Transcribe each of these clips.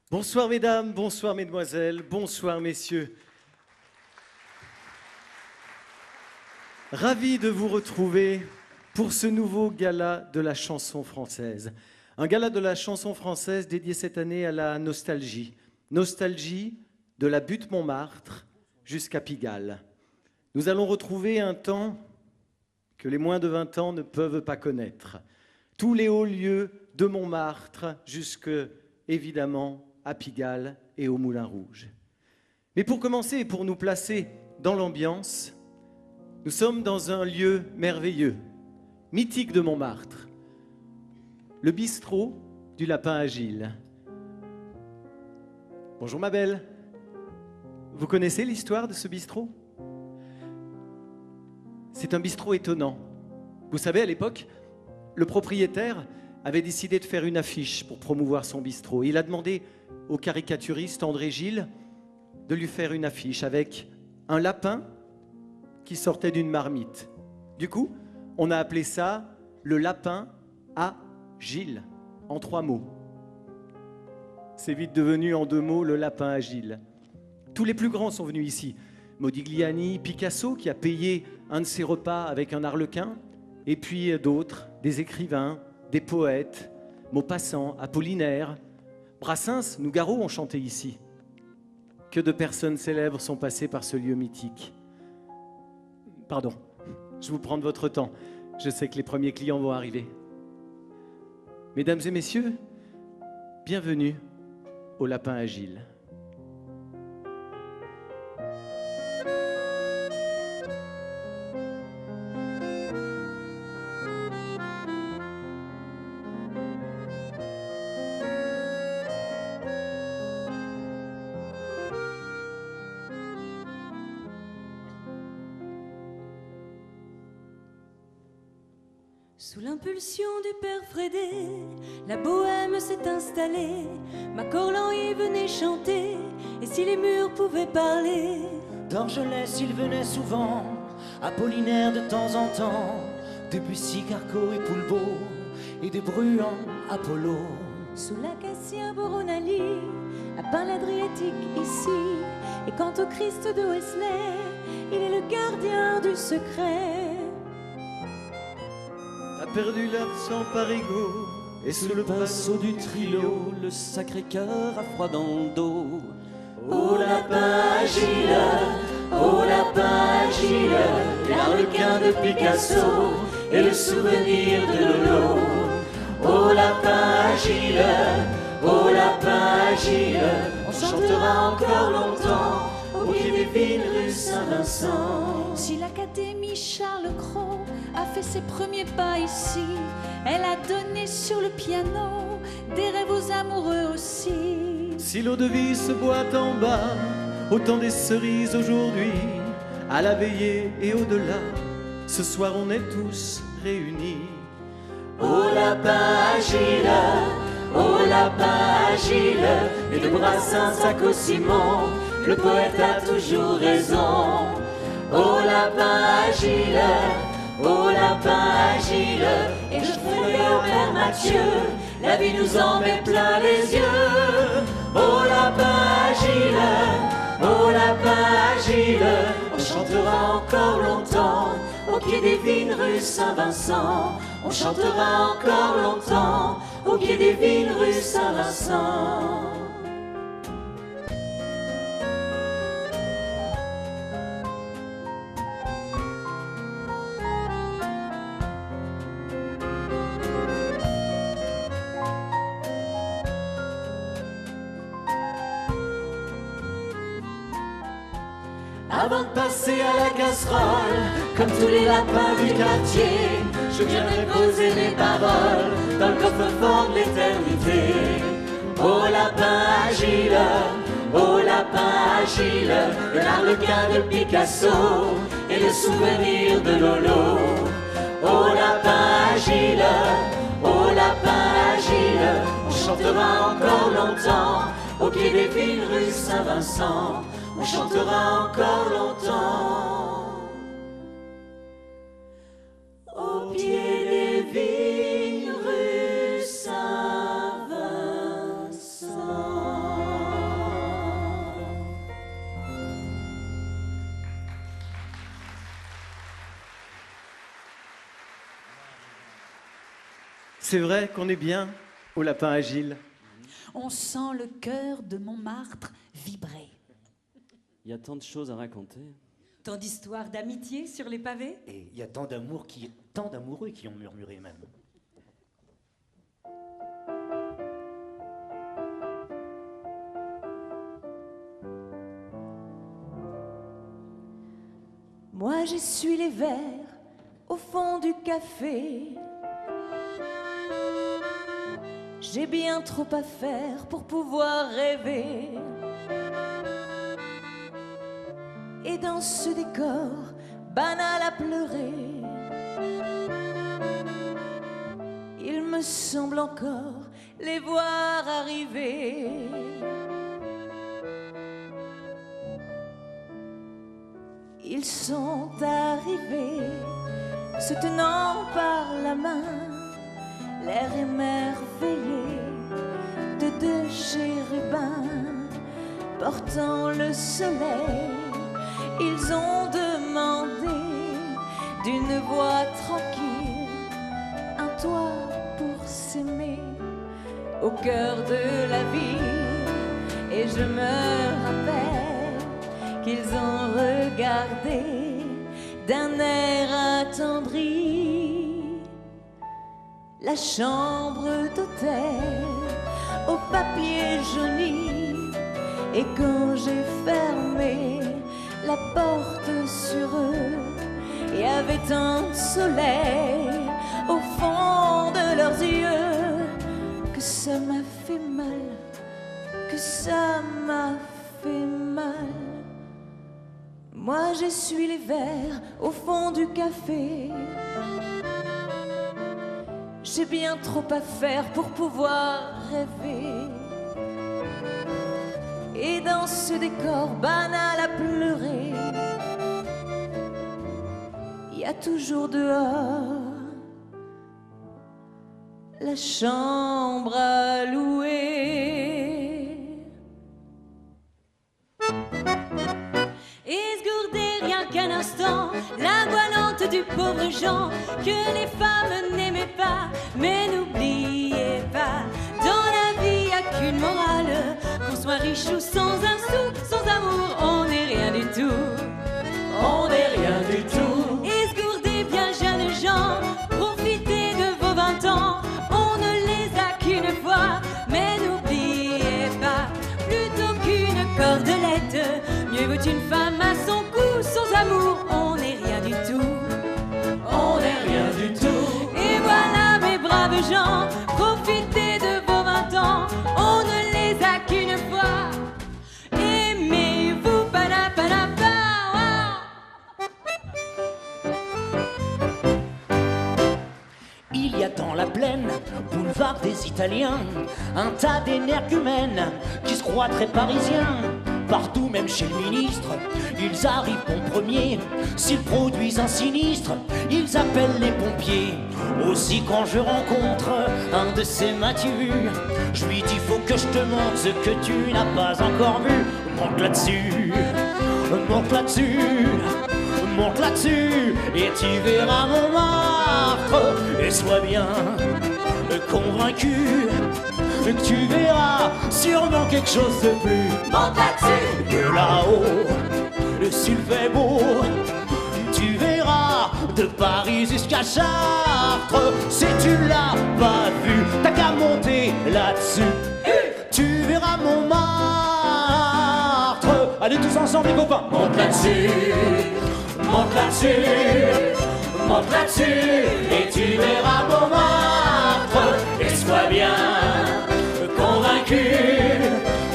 Bonsoir mesdames, bonsoir mesdemoiselles, bonsoir messieurs. Ravi de vous retrouver pour ce nouveau gala de la chanson française. Un gala de la chanson française dédié cette année à la nostalgie. Nostalgie de la butte Montmartre jusqu'à Pigalle. Nous allons retrouver un temps que les moins de 20 ans ne peuvent pas connaître. Tous les hauts lieux de Montmartre jusque, évidemment, à Pigalle et au Moulin Rouge. Mais pour commencer et pour nous placer dans l'ambiance, nous sommes dans un lieu merveilleux, mythique de Montmartre, le bistrot du Lapin Agile. Bonjour ma belle, vous connaissez l'histoire de ce bistrot? C'est un bistrot étonnant. Vous savez, à l'époque, le propriétaire avait décidé de faire une affiche pour promouvoir son bistrot. Il a demandé au caricaturiste André Gilles de lui faire une affiche avec un lapin qui sortait d'une marmite. Du coup, on a appelé ça le lapin à Gilles, en 3 mots. C'est vite devenu en 2 mots le lapin à Gilles. Tous les plus grands sont venus ici. Modigliani, Picasso qui a payé un de ses repas avec un arlequin, et puis d'autres, des écrivains, des poètes, Maupassant, Apollinaire, Brassens, Nougaro ont chanté ici. Que de personnes célèbres sont passées par ce lieu mythique. Pardon, je vous prends de votre temps. Je sais que les premiers clients vont arriver. Mesdames et messieurs, bienvenue au Lapin Agile. Sous l'impulsion du père Frédé, la bohème s'est installée. Macorlan y venait chanter, et si les murs pouvaient parler. D'Orgelès il venait souvent, Apollinaire de temps en temps, Debussy, Carco et Poulbeau, et de Bruant, Apollo. Sous l'acacia Boronali, a peint l'Adriatique ici. Et quant au Christ de Wesley, il est le gardien du secret. A perdu l'accent parigot, Et sous le pinceau du Trilo, le Sacré-Cœur a froid dans le dos. Au lapin agile, au lapin agile, l'arlequin de Picasso et le souvenir de Lolo. Au lapin agile, au lapin agile, on chantera encore longtemps au pied des vignes rue Saint-Vincent. Si l'Académie Charles Cros a fait ses premiers pas ici, elle a donné sur le piano des rêves aux amoureux aussi. si l'eau-de-vie se boit en bas, autant des cerises aujourd'hui, à la veillée et au-delà, ce soir on est tous réunis. Au lapin agile, au lapin agile, et de Brassens à Cossimon, le poète a toujours raison. Au lapin agile, au lapin agile, et je ferai au père Mathieu, la vie nous en met plein les yeux. Au lapin agile, au lapin agile, on chantera encore longtemps au pied des vignes rue Saint-Vincent. On chantera encore longtemps au pied des vignes rue Saint-Vincent. Avant de passer à la casserole, comme tous les lapins du quartier, je viendrai poser mes paroles dans le coffre-fort de l'éternité. Au lapin agile, au lapin agile, et l'arlequin de Picasso et le souvenir de Lolo. Au lapin agile, au lapin agile, on chantera encore longtemps au pied des vignes rue Saint-Vincent. On chantera encore longtemps au pied des vignes rue Saint-Vincent. C'est vrai qu'on est bien au Lapin Agile. On sent le cœur de Montmartre vibrer. Il y a tant de choses à raconter. Tant d'histoires d'amitié sur les pavés. Et il y a tant d'amoureux qui ont murmuré même. Moi j'essuie les verres au fond du café. J'ai bien trop à faire pour pouvoir rêver. Et dans ce décor banal à pleurer, il me semble encore les voir arriver. Ils sont arrivés, se tenant par la main, l'air émerveillé de deux chérubins portant le soleil. Ils ont demandé d'une voix tranquille un toit pour s'aimer au cœur de la ville. Et je me rappelle qu'ils ont regardé d'un air attendri la chambre d'hôtel au papier jauni. Et quand j'ai fermé la porte sur eux, il y avait tant de soleil au fond de leurs yeux que ça m'a fait mal, que ça m'a fait mal. Moi j'essuie les verres au fond du café. J'ai bien trop à faire pour pouvoir rêver. Et dans ce décor banal à pleurer, il y a toujours dehors la chambre à louer. Esgourdez rien qu'un instant la voilante du pauvre Jean que les femmes n'aimaient pas. Mais n'oubliez pas, dans la vie y a qu'une morale, qu'on soit riche ou sans un sou, sans amour on n'est rien du tout. On n'est rien du tout. Esgourdez bien jeunes gens, profitez de vos 20 ans, on ne les a qu'une fois. Mais n'oubliez pas, plutôt qu'une cordelette, mieux vaut une femme à son cou. Sans amour on n'est rien du tout. On n'est rien du tout. Et voilà mes braves gens, profitez de vos 20 ans, on ne les a qu'une fois. Aimez-vous, panapana. Il y a dans la plaine, boulevard des Italiens, un tas d'énergumènes qui se croient très parisiens. Partout, même chez le ministre, ils arrivent en premier. S'ils produisent un sinistre, ils appellent les pompiers. Aussi quand je rencontre un de ces matus, je lui dis faut que je te montre ce que tu n'as pas encore vu. Monte là-dessus, monte là-dessus, monte là-dessus, et tu verras Montmartre. Et sois bien convaincu que tu verras sûrement quelque chose de plus. Monte là-dessus, Que là-haut, s'il fait beau, tu verras de Paris jusqu'à Chartres. Si tu l'as pas vu, t'as qu'à monter là-dessus. Tu verras Montmartre. Allez tous ensemble les copains. Monte là-dessus, monte là-dessus, monte là-dessus, et tu verras Montmartre. Et sois bien convaincu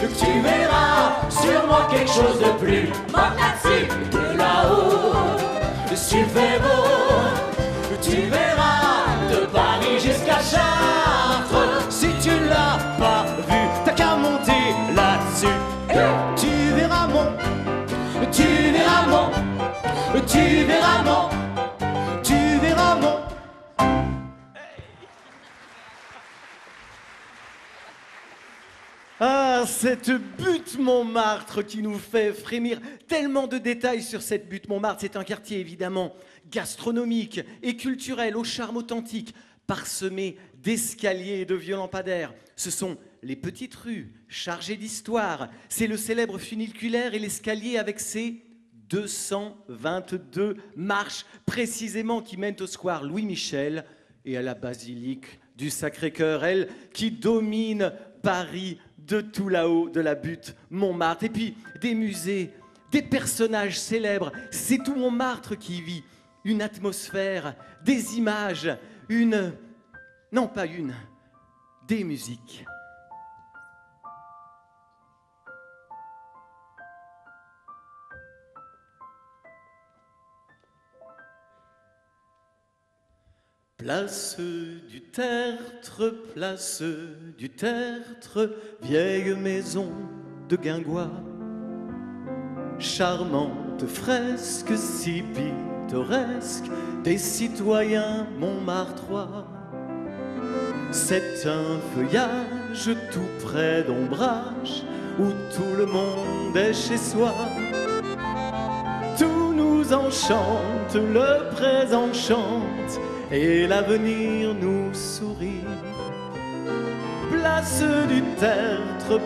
que tu verras sûrement quelque chose de plus. monte là-dessus, Que là-haut, s'il fait beau, tu verras de Paris jusqu'à Chartres. Si tu l'as pas vu, t'as qu'à monter là-dessus. Tu verras tu verras tu verras tu verras Ah, cette butte Montmartre qui nous fait frémir. Tellement de détails sur cette butte Montmartre. C'est un quartier évidemment gastronomique et culturel, au charme authentique, parsemé d'escaliers et de vieux lampadaires. Ce sont les petites rues chargées d'histoire. C'est le célèbre funiculaire et l'escalier avec ses 222 marches précisément qui mènent au square Louis-Michel et à la basilique du Sacré-Cœur, elle qui domine Paris de tout là-haut, de la butte Montmartre. Et puis des musées, des personnages célèbres, c'est tout Montmartre qui vit. Une atmosphère, des images, non pas une, des musiques. Place du Tertre, place du Tertre, vieille maison de Guingois. Charmante fresque si pittoresque des citoyens montmartrois. C'est un feuillage tout près d'ombrage où tout le monde est chez soi. Tout nous enchante, le présent chante et l'avenir nous sourit. Place du Tertre,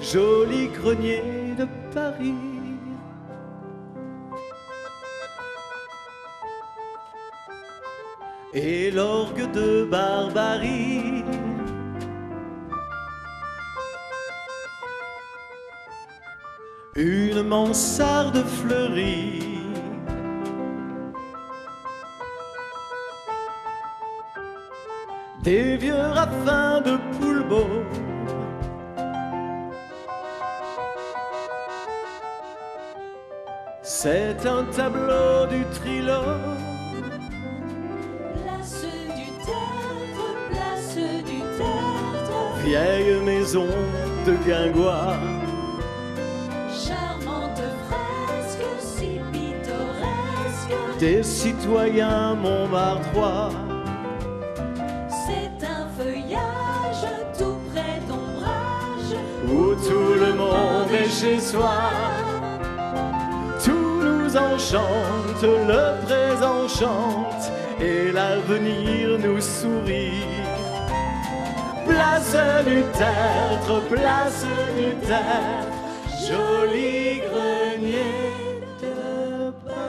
joli grenier de Paris. Et l'orgue de Barbarie. Une mansarde fleurie. Des vieux raffins de Poulbeau. C'est un tableau du Trilo. Place du Tertre, Vieille maison de Guingois. charmante fresque si pittoresque. Des citoyens montmartrois. C'est un feuillage tout près d'ombrage Où tout le monde est chez soi. Tout nous enchante, le présent chante et l'avenir nous sourit. Place du Tertre, joli grenier de Paris.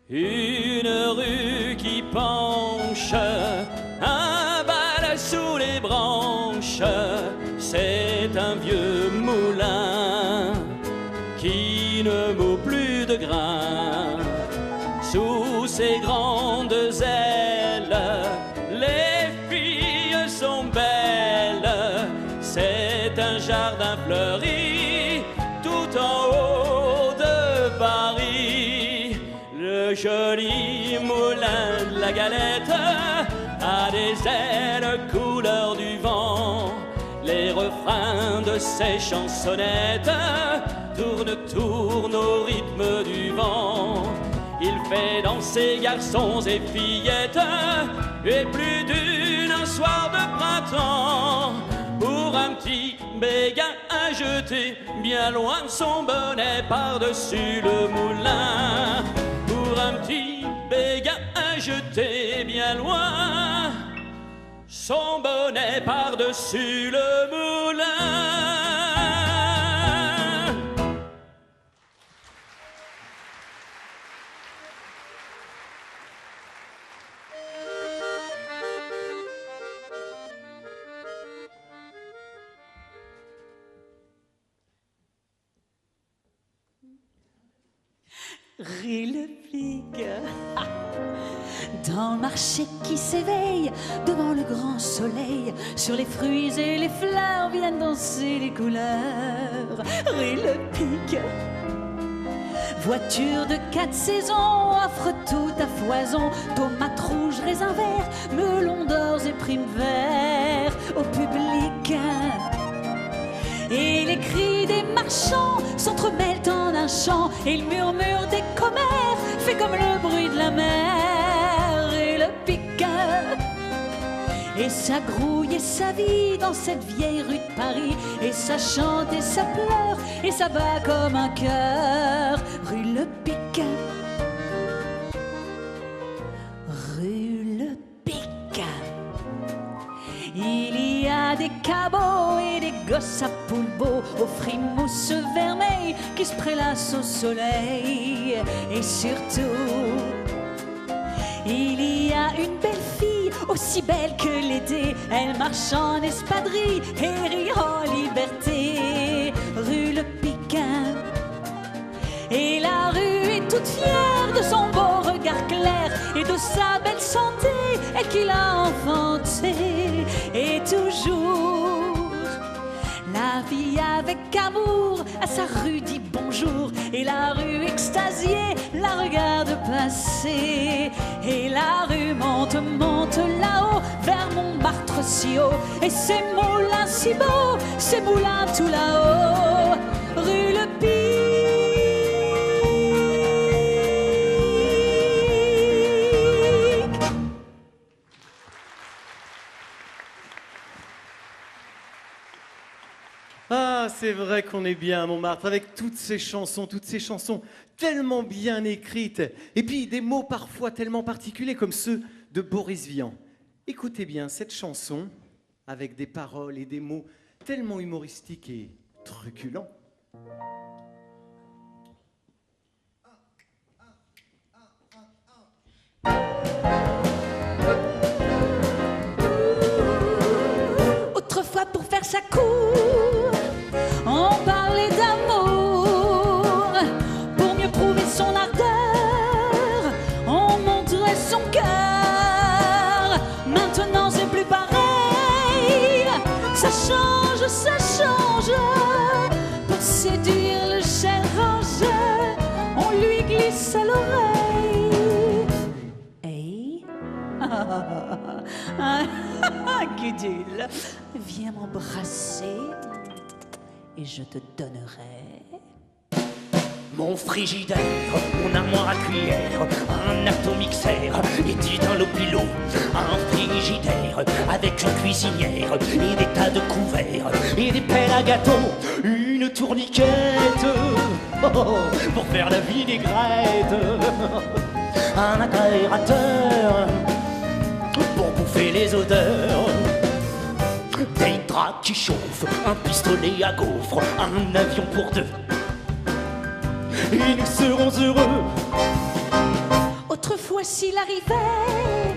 Une rue qui penche, un bal sous les branches, c'est un vieux moulin qui ne moud plus de grain. Sous ses grandes ailes, les filles sont belles, c'est un jardin fleuri tout en haut de Paris. Le joli moulin de la Galette a des ailes couleur du vent. Les refrains de ses chansonnettes tournent au rythme du vent. Il fait danser garçons et fillettes, et plus d'un soir de printemps, pour un petit béguin à jeter bien loin de son bonnet par-dessus le moulin. Pour un petit béguin à jeter bien loin son bonnet par-dessus le moulin. Rue le Flic, dans le marché qui s'éveille devant le grand soleil, sur les fruits et les fleurs viennent danser les couleurs. Rue le Pic, voiture de 4 saisons offre tout à foison, tomates rouges, raisins verts, melons d'or et primes verts au public. Et les cris des marchands s'entremêlent en un un chant et le murmure des commères fait comme le bruit de la mer. Et le piqueur et ça grouille et ça vit dans cette vieille rue de Paris. Et ça chante et ça pleure et ça bat comme un cœur. Rue Le Pic, rue Le Pic. Il y a des cabots et des gosses à poule beau aux frimousse vermeilles qui se prélassent au soleil. Et surtout, il y a une belle fille aussi belle que l'été. Elle marche en espadrille et rit en liberté. Rue Le Piquin. Et la rue est toute fière de son beau regard clair et de sa belle santé, et qu'il a enfanté. Et toujours la vie avec amour à sa rue dit bonjour. Et la rue extasiée la regarde passer. Et la rue monte, monte là-haut vers Montmartre si haut. Et ses moulins si beaux, ses moulins tout là-haut. Rue Le Pic. Ah, c'est vrai qu'on est bien à Montmartre avec toutes ces chansons tellement bien écrites. Et puis des mots parfois tellement particuliers comme ceux de Boris Vian. Écoutez bien cette chanson avec des paroles et des mots tellement humoristiques et truculents. Autrefois pour faire sa cour, on parlait d'amour. Pour mieux prouver son ardeur, on montrait son cœur. Maintenant c'est plus pareil, ça change, ça change. Pour séduire le cher ange, on lui glisse à l'oreille. Hey, Gudule, viens m'embrasser et je te donnerai mon frigidaire, mon armoire à cuillère, un atomixaire et dit dans l'eau pilot, un frigidaire avec une cuisinière et des tas de couverts et des pelles à gâteau, une tourniquette pour faire la vinaigrette, un agrérateur pour bouffer les odeurs, des draps qui chauffent, un pistolet à gaufres, un avion pour deux. Et nous serons heureux. Autrefois s'il arrivait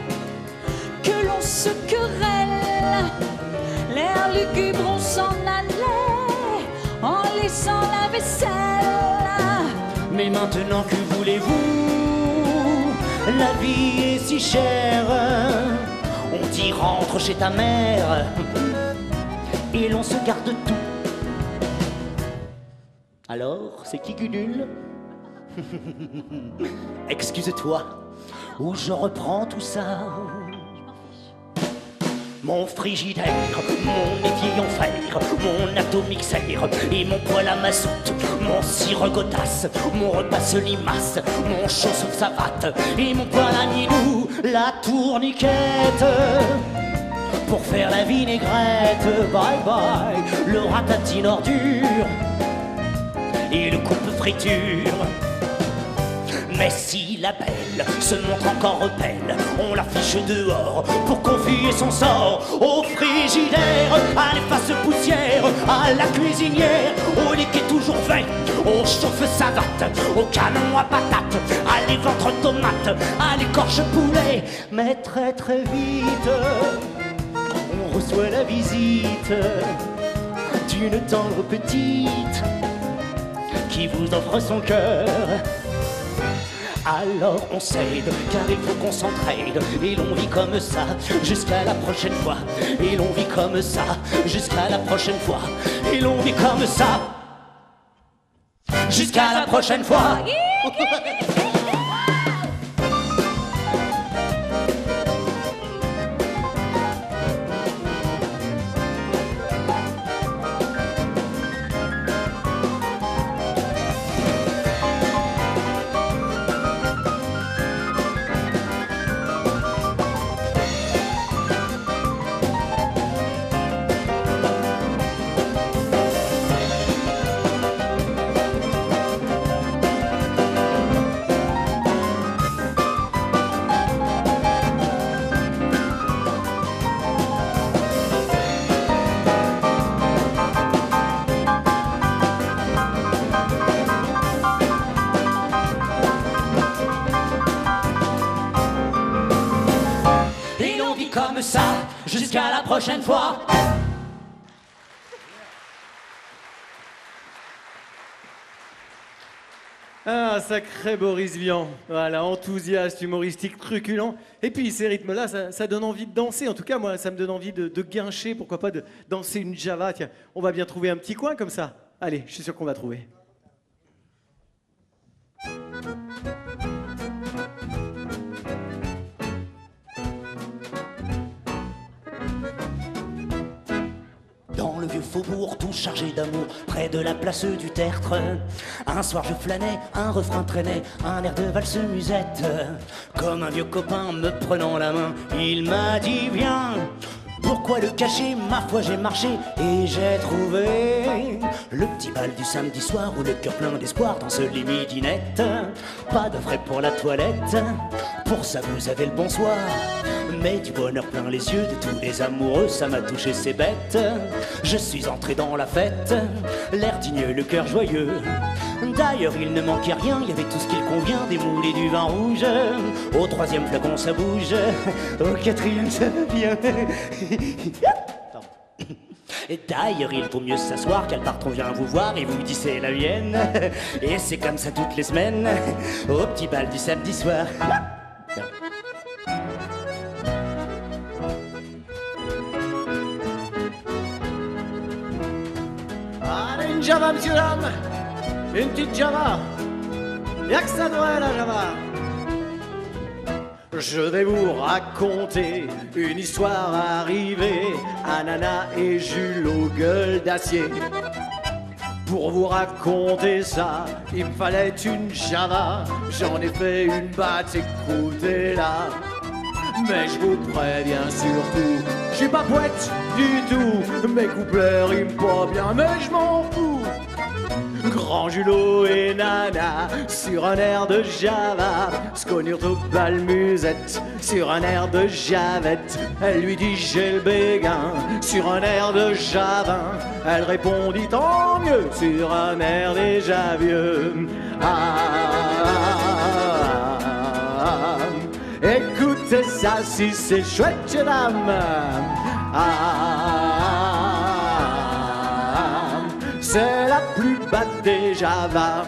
que l'on se querelle, l'air lugubre on s'en allait en laissant la vaisselle. Mais maintenant que voulez-vous, la vie est si chère. On dit rentre chez ta mère et l'on se garde tout. Alors, c'est qui Gudule? Excuse-toi, où je reprends tout ça. Mon frigidaire, mon évier en fer, mon atomixaire et mon poêle à mazout, mon cire godasse, mon repas limace, mon chausson savate et mon poêle à milou, la tourniquette pour faire la vinaigrette. Bye bye, le ratatine ordure et le coupe-friture. Mais si la belle se montre encore belle, on l'affiche dehors pour confier son sort au frigidaire, à l'efface poussière, à la cuisinière, au lit qui est toujours vert, au chauffe savate, au canon à patates, à l'éventre tomate, à l'écorche poulet. Mais très très vite, on reçoit la visite d'une tendre petite qui vous offre son cœur. Alors on s'aide, car il faut qu'on s'entraide. Et l'on vit comme ça, jusqu'à la prochaine fois. Et l'on vit comme ça, jusqu'à la prochaine fois. Et l'on vit comme ça, jusqu'à la prochaine fois. comme ça, jusqu'à la prochaine fois. Ah, sacré Boris Vian. Voilà, enthousiaste, humoristique, truculent. Et puis ces rythmes-là, ça donne envie de danser. En tout cas, moi, ça me donne envie de guincher, pourquoi pas de danser une java. Tiens, on va bien trouver un petit coin comme ça. Allez, je suis sûr qu'on va trouver. Dans le vieux faubourg, tout chargé d'amour, près de la place du Tertre. Un soir je flânais, un refrain traînait, un air de valse musette. Comme un vieux copain me prenant la main, il m'a dit viens. Pourquoi le cacher? Ma foi j'ai marché et j'ai trouvé le petit bal du samedi soir où le cœur plein d'espoir danse les midinettes. Pas de frais pour la toilette, pour ça vous avez le bonsoir. Mais du bonheur plein les yeux de tous les amoureux, ça m'a touché, c'est bête. Je suis entré dans la fête, l'air digne, le cœur joyeux. D'ailleurs il ne manquait rien, il y avait tout ce qu'il convient, des moules et du vin rouge. Au troisième flacon ça bouge, au quatrième ça vient. Et d'ailleurs il vaut mieux s'asseoir qu'elle parte, on vient vous voir et vous dit c'est la mienne. Et c'est comme ça toutes les semaines, au petit bal du samedi soir. Allez, une java, monsieur, dame. Une petite java. Y'a que ça doit, la java. Je vais vous raconter une histoire arrivée à Nana et Jules aux gueules d'acier. Pour vous raconter ça, il me fallait une java. J'en ai fait une batte, écoutez-la. Mais je vous préviens surtout, je suis pas poète du tout. Mes couplets riment pas bien, mais je m'en fous. Grand Julot et Nana sur un air de java, Sconurte au bal musette sur un air de javette. Elle lui dit j'ai le béguin sur un air de javin. Elle répondit tant mieux sur un air déjà vieux. Écoutez ça si c'est chouette, dame. C'est la plus batte des Java.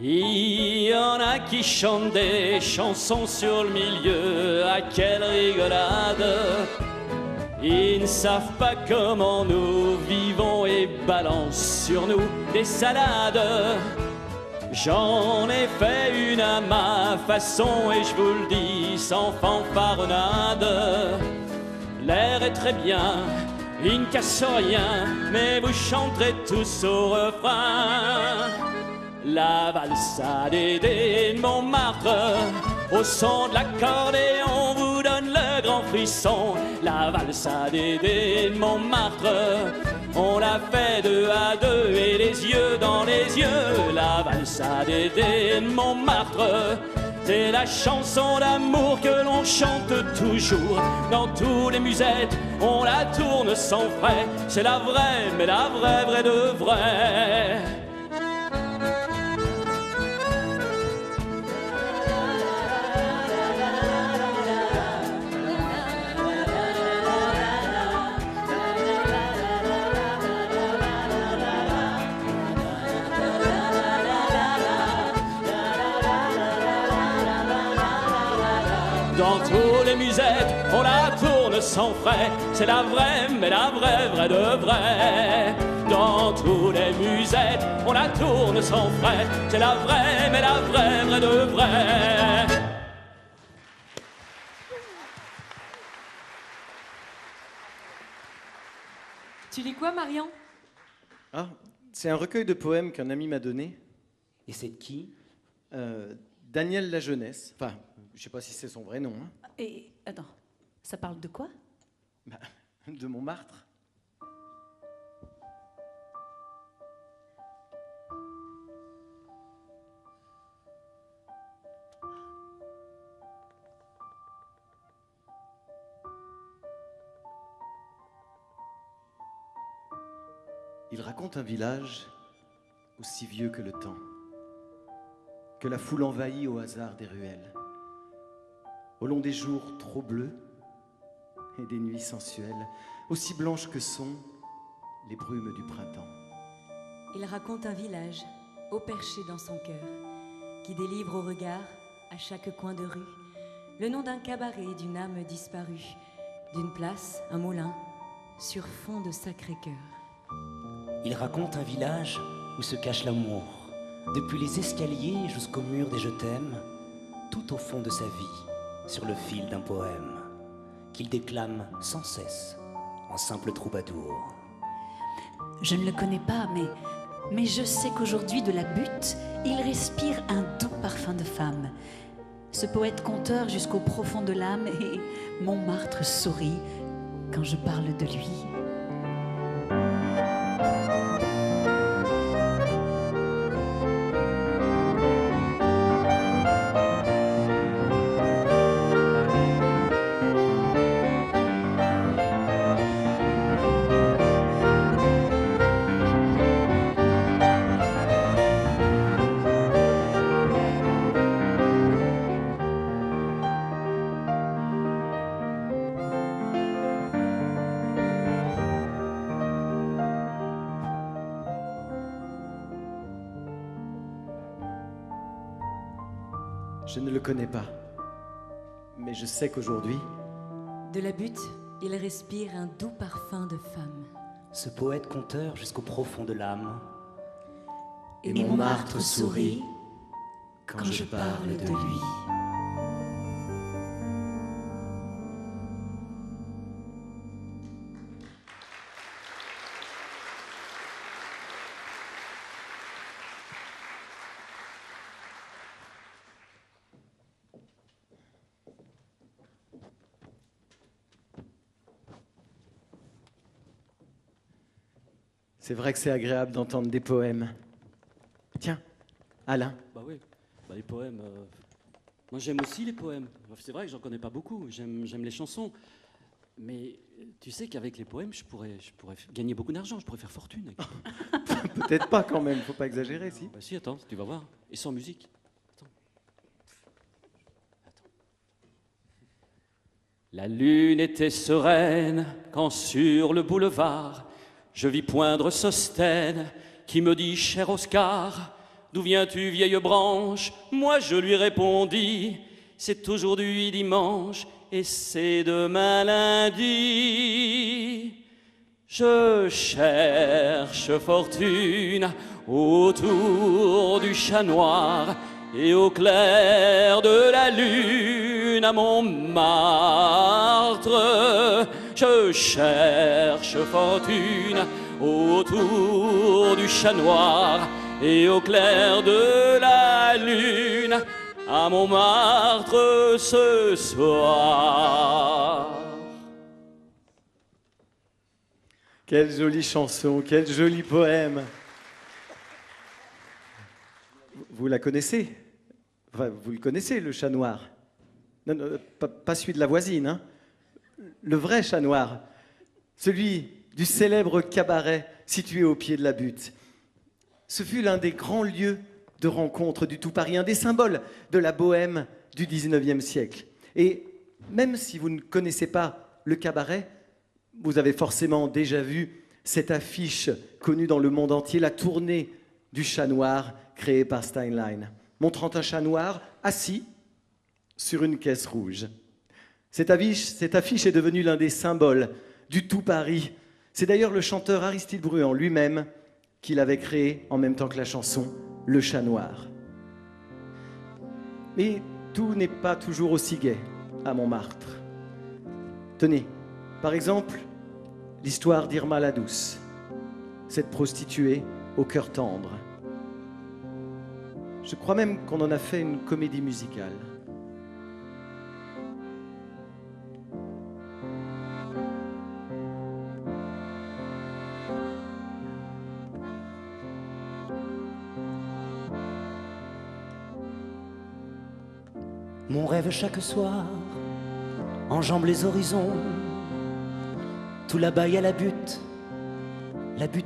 Il y en a qui chantent des chansons sur le milieu, à quelle rigolade. Ils ne savent pas comment nous vivons et balancent sur nous des salades. J'en ai fait une à ma façon et je vous le dis sans fanfaronnade. L'air est très bien, il ne casse rien, mais vous chanterez tous au refrain. La valse à Dédé de Montmartre, au son de l'accordéon vous donne le grand frisson. La valse à Dédé de Montmartre, on l'a fait 2 à 2 et les yeux dans les yeux. La valse à Dédé de Montmartre, c'est la chanson d'amour que l'on chante toujours. Dans tous les musettes, on la tourne sans frais. C'est la vraie, mais la vraie, vraie de vraie. Dans tous les musettes, on la tourne sans frais. C'est la vraie, mais la vraie, vraie de vraie. Dans tous les musettes, on la tourne sans frais. C'est la vraie, mais la vraie, vraie de vraie. Tu lis quoi, Marion? Ah, c'est un recueil de poèmes qu'un ami m'a donné. Et c'est de qui? Daniel La Jeunesse. Enfin, je sais pas si c'est son vrai nom. Hein. Et attends, ça parle de quoi? Bah, de Montmartre. Il raconte un village aussi vieux que le temps, que la foule envahit au hasard des ruelles, au long des jours trop bleus et des nuits sensuelles, aussi blanches que sont les brumes du printemps. Il raconte un village, haut perché dans son cœur, qui délivre au regard, à chaque coin de rue, le nom d'un cabaret, d'une âme disparue, d'une place, un moulin, sur fond de Sacré-Cœur. Il raconte un village où se cache l'amour, depuis les escaliers jusqu'au mur des je t'aime, tout au fond de sa vie, sur le fil d'un poème, qu'il déclame sans cesse, en simple troubadour. Je ne le connais pas, mais je sais qu'aujourd'hui de la butte, il respire un doux parfum de femme. Ce poète-conteur jusqu'au profond de l'âme, et Montmartre sourit quand je parle de lui. Je ne le connais pas, mais je sais qu'aujourd'hui, De la butte, il respire un doux parfum de femme. Ce poète-conteur jusqu'au profond de l'âme, et Montmartre sourit quand je parle de lui. C'est vrai que c'est agréable d'entendre des poèmes. Tiens, Alain. Bah oui, bah les poèmes. Moi j'aime aussi les poèmes. C'est vrai que j'en connais pas beaucoup. J'aime les chansons. Mais tu sais qu'avec les poèmes, je pourrais gagner beaucoup d'argent. Je pourrais faire fortune. Peut-être pas quand même, faut pas exagérer, si. Bah si, attends, tu vas voir. Et sans musique. Attends. La lune était sereine quand sur le boulevard je vis poindre Sosthène qui me dit « Cher Oscar, d'où viens-tu, vieille branche ?» Moi je lui répondis « C'est aujourd'hui dimanche et c'est demain lundi. » Je cherche fortune autour du chat noir et au clair de la lune à Montmartre. Je cherche fortune autour du chat noir et au clair de la lune à Montmartre ce soir. Quelle jolie chanson, quel joli poème. Vous la connaissez? Enfin, vous le connaissez, le chat noir? Non, non, pas celui de la voisine, hein? Le vrai chat noir, celui du célèbre cabaret situé au pied de la butte. Ce fut l'un des grands lieux de rencontre du tout Paris, un des symboles de la bohème du XIXe siècle. Et même si vous ne connaissez pas le cabaret, vous avez forcément déjà vu cette affiche connue dans le monde entier, la tournée du chat noir créée par Steinlein, montrant un chat noir assis sur une caisse rouge. Cette affiche est devenue l'un des symboles du tout Paris. C'est d'ailleurs le chanteur Aristide Bruand lui-même qui l'avait créé en même temps que la chanson Le Chat Noir. Mais tout n'est pas toujours aussi gai à Montmartre. Tenez, par exemple, l'histoire d'Irma la Douce, cette prostituée au cœur tendre. Je crois même qu'on en a fait une comédie musicale. mon rêve chaque soir enjambe les horizons. Tout là-bas, y a la butte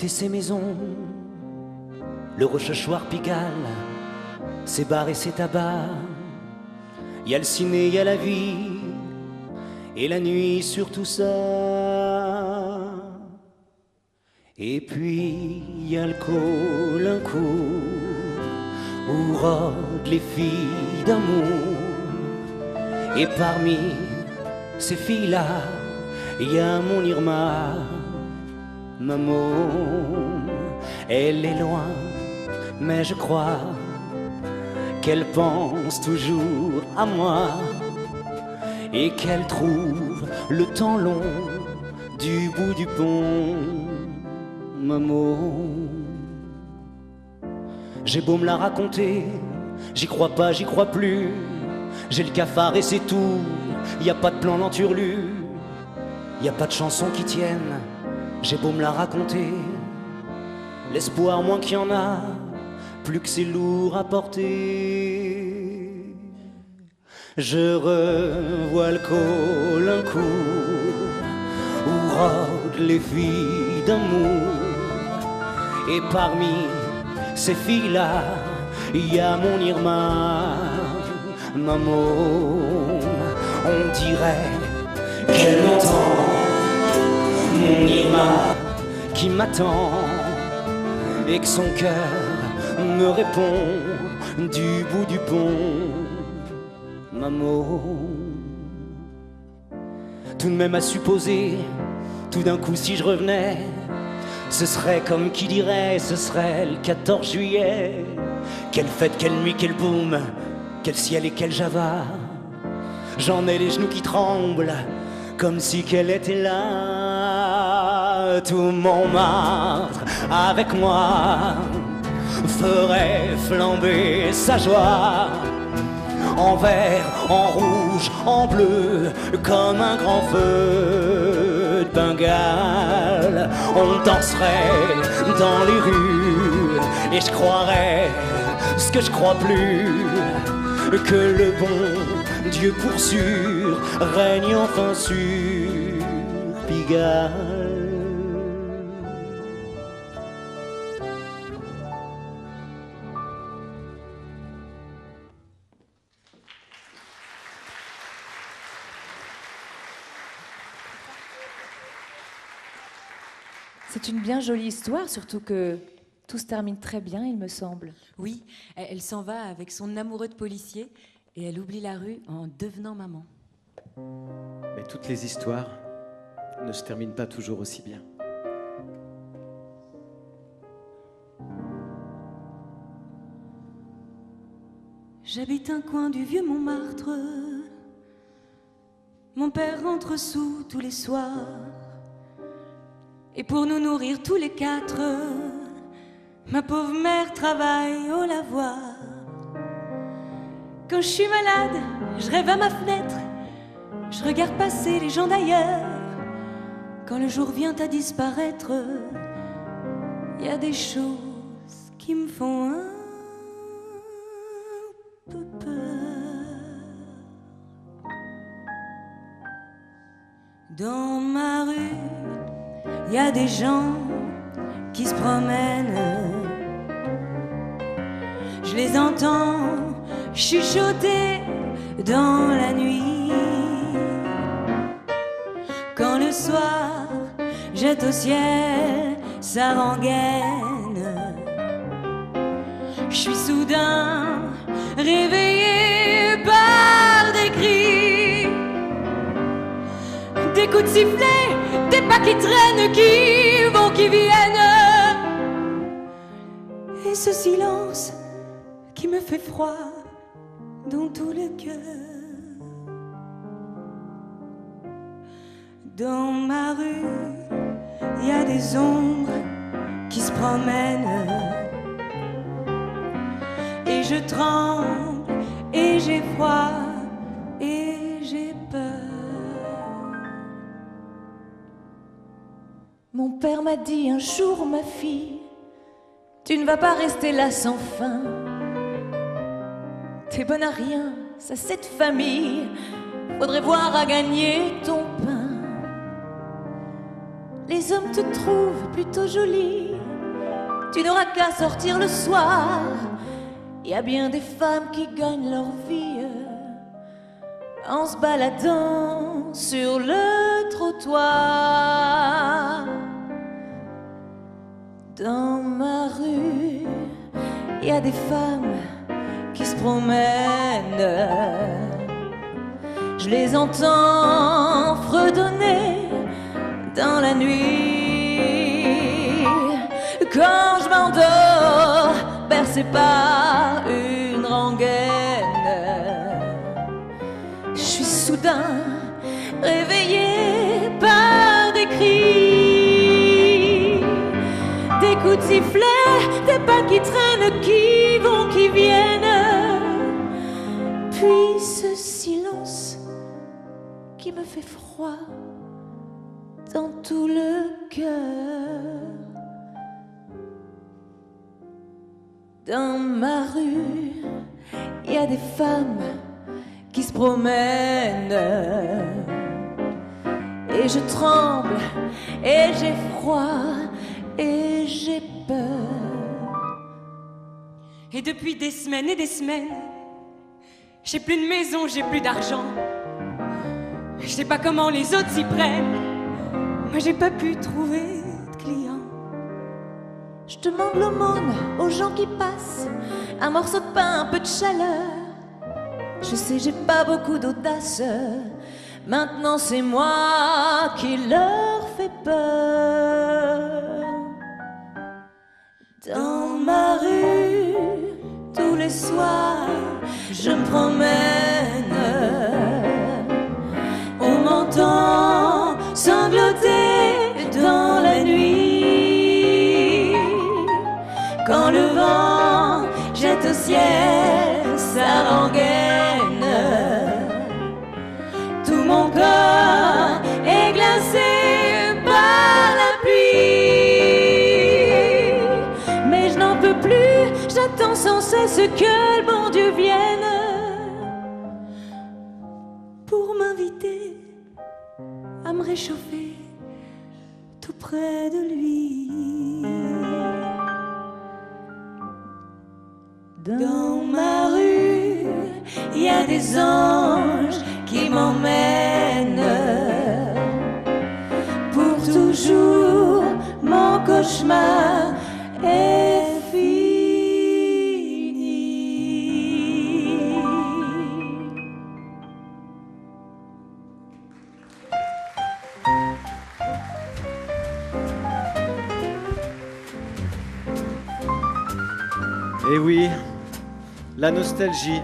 et ses maisons. Le Rochechouart Pigalle, ses bars et ses tabacs. Y a le ciné, y a la vie, et la nuit sur tout ça. Et puis y a le Caulaincourt, où rôdent les filles d'amour. Et parmi ces filles-là, y a mon Irma, ma môme. Elle est loin, mais je crois qu'elle pense toujours à moi et qu'elle trouve le temps long du bout du pont, ma môme. J'ai beau me la raconter, j'y crois pas, j'y crois plus. J'ai le cafard et c'est tout, y a pas de plan l'enturlu, y a pas de chanson qui tienne. J'ai beau me la raconter, l'espoir moins qu'il y en a, plus que c'est lourd à porter. Je revois le Caulaincourt, où rôdent les filles d'amour. Et parmi ces filles-là, il y a mon Irma, ma môme. On dirait qu'elle entend mon Irma qui m'attend et que son cœur me répond du bout du pont, ma môme. Tout de même à supposer, tout d'un coup si je revenais, ce serait comme qui dirait, ce serait le 14 juillet. Quelle fête, quelle nuit, quel boom, quel ciel et quel java. J'en ai les genoux qui tremblent, comme si qu'elle était là. Tout Montmartre avec moi ferait flamber sa joie, en vert, en rouge, en bleu, comme un grand feu de Bengale. On danserait dans les rues et je croirais ce que je crois plus, que le bon Dieu pour sûr règne enfin sur Pigalle. C'est une bien jolie histoire, surtout que tout se termine très bien, il me semble. Oui, elle s'en va avec son amoureux de policier et elle oublie la rue en devenant maman. Mais toutes les histoires ne se terminent pas toujours aussi bien. J'habite un coin du vieux Montmartre. Mon père rentre sous tous les soirs. Et pour nous nourrir tous les quatre, ma pauvre mère travaille au lavoir. Quand je suis malade, je rêve à ma fenêtre, je regarde passer les gens d'ailleurs. Quand le jour vient à disparaître, il y a des choses qui me font un peu peur. Dans ma rue, il y a des gens qui se promènent. Je les entends chuchoter dans la nuit. Quand le soir jette au ciel sa rengaine, je suis soudain réveillée par des cris, des coups de sifflet, des pas qui traînent, qui vont, qui viennent, et ce silence qui me fait froid dans tout le cœur. Dans ma rue, il y a des ombres qui se promènent, et je tremble, et j'ai froid, et j'ai peur. Mon père m'a dit un jour, ma fille, tu ne vas pas rester là sans fin. T'es bonne à rien, à cette famille, faudrait voir à gagner ton pain. Les hommes te trouvent plutôt jolie, tu n'auras qu'à sortir le soir. Il y a bien des femmes qui gagnent leur vie en se baladant sur le trottoir. Dans ma rue, il y a des femmes qui se promènent. Je les entends fredonner dans la nuit. Quand je m'endors, bercé par une rengaine, je suis soudain réveillée par des cris, des coups de sifflet, des pas qui traînent, qui vont, qui viennent. Puis ce silence qui me fait froid dans tout le cœur. Dans ma rue, il y a des femmes qui se promènent, et je tremble, et j'ai froid, et j'ai peur. Et depuis des semaines et des semaines, j'ai plus de maison, j'ai plus d'argent. Je sais pas comment les autres s'y prennent, moi j'ai pas pu trouver de clients. Je demande l'aumône aux gens qui passent, un morceau de pain, un peu de chaleur. Je sais, j'ai pas beaucoup d'audace, maintenant c'est moi qui leur fais peur. Dans ma rue, tous les soirs, je me promène. On m'entend sangloter dans la nuit. Quand le vent jette au ciel sa rengaine, tout mon corps est glacé par la pluie. Mais je n'en peux plus, j'attends sans cesse que le bon Dieu vienne pour m'inviter à me réchauffer tout près de lui. Dans ma rue, il y a des anges qui m'emmènent. Pour toujours, mon cauchemar est fini. Et oui, la nostalgie.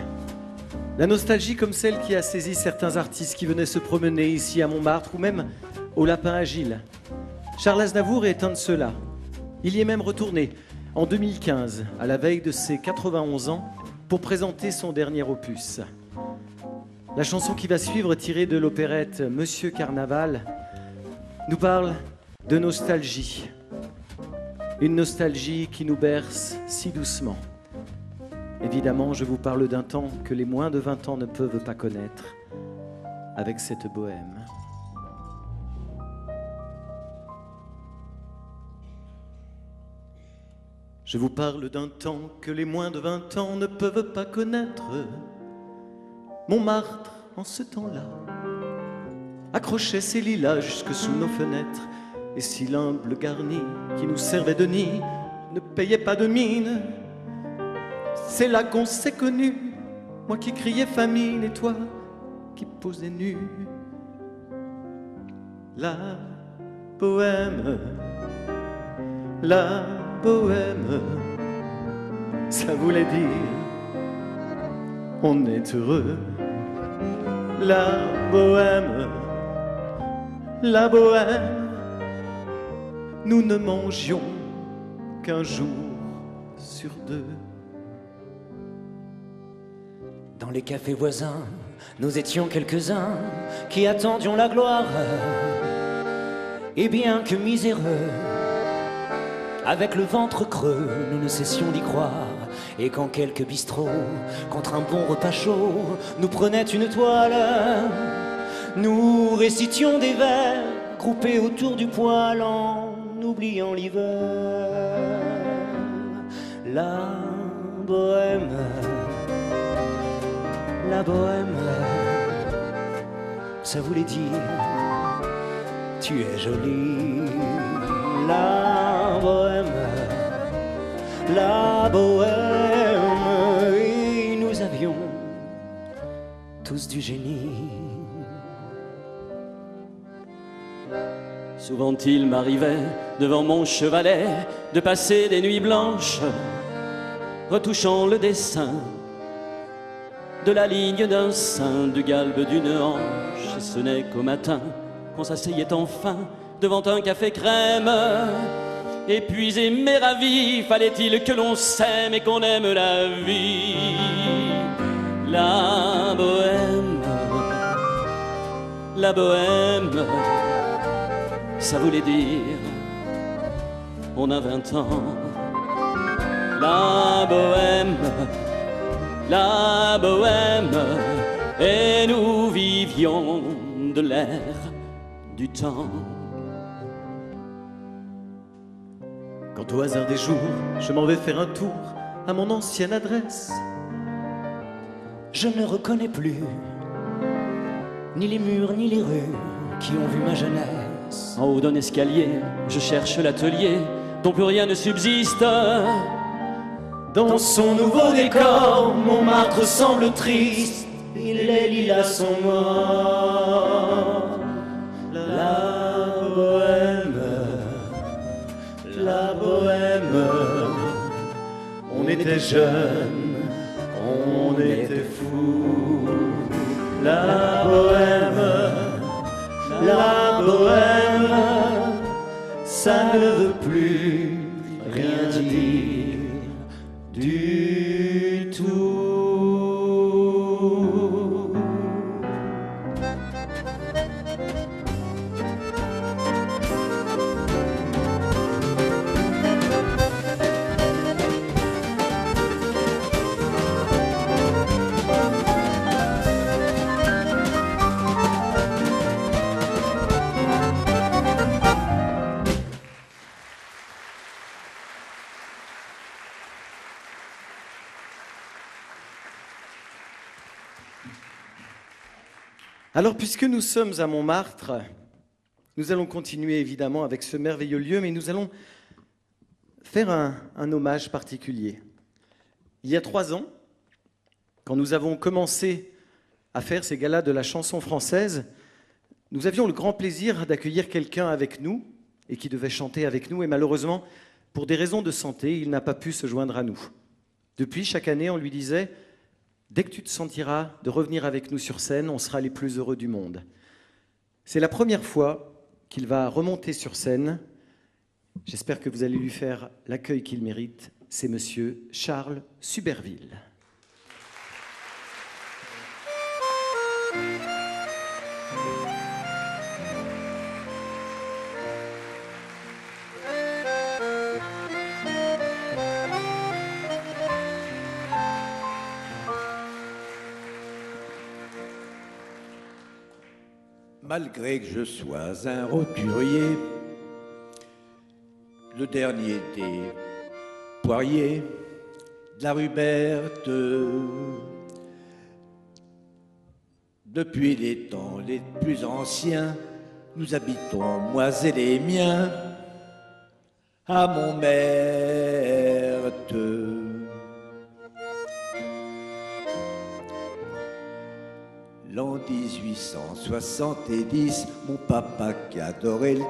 La nostalgie comme celle qui a saisi certains artistes qui venaient se promener ici à Montmartre ou même au Lapin Agile. Charles Aznavour est un de ceux-là. Il y est même retourné en 2015, à la veille de ses 91 ans, pour présenter son dernier opus. La chanson qui va suivre, tirée de l'opérette Monsieur Carnaval, nous parle de nostalgie. Une nostalgie qui nous berce si doucement. Évidemment, je vous parle d'un temps que les moins de 20 ans ne peuvent pas connaître, avec cette bohème. Je vous parle d'un temps que les moins de 20 ans ne peuvent pas connaître. Montmartre, en ce temps-là, accrochait ses lilas jusque sous nos fenêtres, et si l'humble garni qui nous servait de nid ne payait pas de mine, c'est là qu'on s'est connus, moi qui criais famine et toi qui posais nu. La bohème, ça voulait dire on est heureux. La bohème, nous ne mangions qu'un jour sur deux. Dans les cafés voisins, nous étions quelques-uns qui attendions la gloire. Et bien que miséreux, avec le ventre creux, nous ne cessions d'y croire. Et quand quelques bistrots, contre un bon repas chaud, nous prenaient une toile, nous récitions des vers groupés autour du poêle en oubliant l'hiver. La bohème, ça voulait dire tu es jolie. La bohème, et nous avions tous du génie. Souvent il m'arrivait devant mon chevalet de passer des nuits blanches, retouchant le dessin de la ligne d'un sein, du galbe d'une hanche. Et ce n'est qu'au matin qu'on s'asseyait enfin devant un café crème. Épuisé mais ravi, fallait-il que l'on s'aime et qu'on aime la vie. La bohème, ça voulait dire on a 20 ans. La bohème, et nous vivions de l'air du temps. Quand au hasard des jours, je m'en vais faire un tour à mon ancienne adresse, Je ne reconnais plus ni les murs ni les rues qui ont vu ma jeunesse. En haut d'un escalier, je cherche l'atelier dont plus rien ne subsiste. dans son nouveau décor, Montmartre semble triste, et les lilas sont morts. La bohème, on était jeunes, on était fous. La bohème, ça ne veut plus rien dire du tout. Alors, puisque nous sommes à Montmartre, nous allons continuer évidemment avec ce merveilleux lieu, mais nous allons faire un hommage particulier. Il y a 3 ans, quand nous avons commencé à faire ces galas de la chanson française, nous avions le grand plaisir d'accueillir quelqu'un avec nous et qui devait chanter avec nous, et malheureusement, pour des raisons de santé, il n'a pas pu se joindre à nous. Depuis, chaque année, on lui disait: dès que tu te sentiras de revenir avec nous sur scène, on sera les plus heureux du monde. C'est la première fois qu'il va remonter sur scène. J'espère que vous allez lui faire l'accueil qu'il mérite. C'est monsieur Charles Suberville. Malgré que je sois un roturier, le dernier des poiriers de la rue Berthe, depuis les temps les plus anciens, nous habitons, moi et les miens, à Montmartre. L'an 1870, mon papa qui adorait le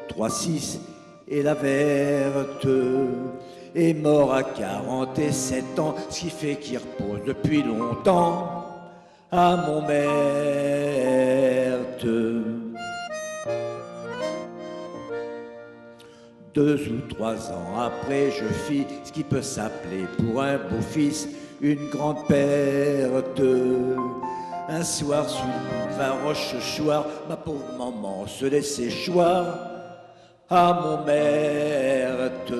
3-6 et la verte est mort à 47 ans, ce qui fait qu'il repose depuis longtemps à Montmartre. 2 ou 3 ans après, je fis ce qui peut s'appeler pour un beau-fils une grande perte. Un soir, sur le boulevard Rochechouart, ma pauvre maman se laissait choir à Montmartre.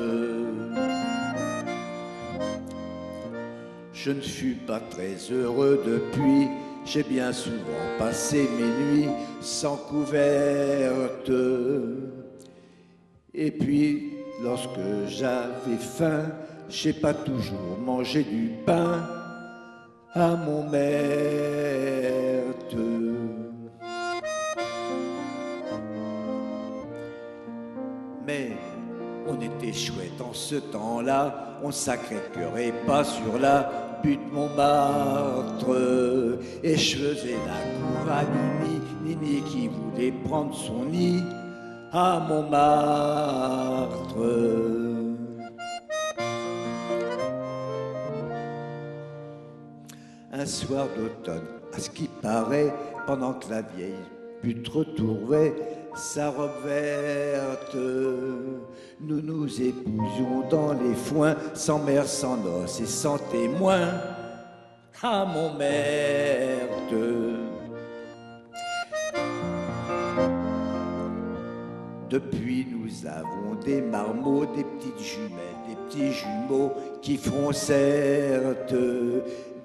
Je ne fus pas très heureux depuis, j'ai bien souvent passé mes nuits sans couverte. Et puis, lorsque j'avais faim, j'ai pas toujours mangé du pain à mon merte. Mais on était chouette en ce temps-là, on Sacré-Cœur pas sur la butte Montmartre. Et je faisais la cour à Nini qui voulait prendre son nid à Montmartre. Un soir d'automne, à ce qui paraît, pendant que la vieille pute retrouvait sa robe verte, nous nous épousions dans les foins, sans mère, sans noces et sans témoin, à Montmartre. Depuis, nous avons des marmots, des petites jumelles, des petits jumeaux qui feront certes,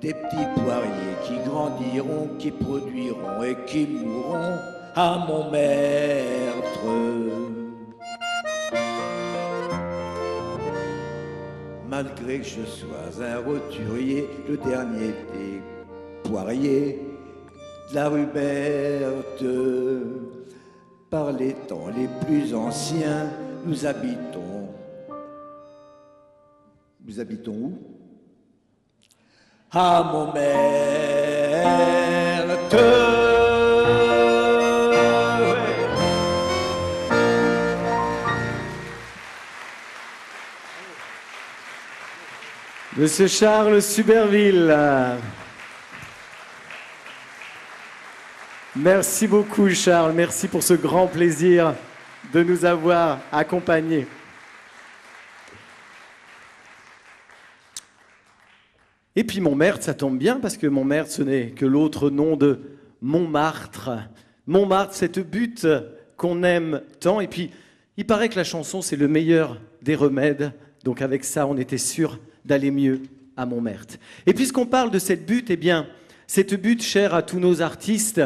des petits poiriers qui grandiront, qui produiront et qui mourront à Montmartre. Malgré que je sois un roturier, le dernier des poiriers de la rue Berthe, par les temps les plus anciens, nous habitons. Nous habitons où? À Montmartre. Monsieur Charles Suberville. Merci beaucoup Charles, merci pour ce grand plaisir de nous avoir accompagnés. Et puis Montmartre, ça tombe bien parce que Montmartre, ce n'est que l'autre nom de Montmartre. Montmartre, cette butte qu'on aime tant. Et puis, il paraît que la chanson, c'est le meilleur des remèdes. Donc avec ça, on était sûr d'aller mieux à Montmartre. Et puisqu'on parle de cette butte, eh bien, cette butte chère à tous nos artistes,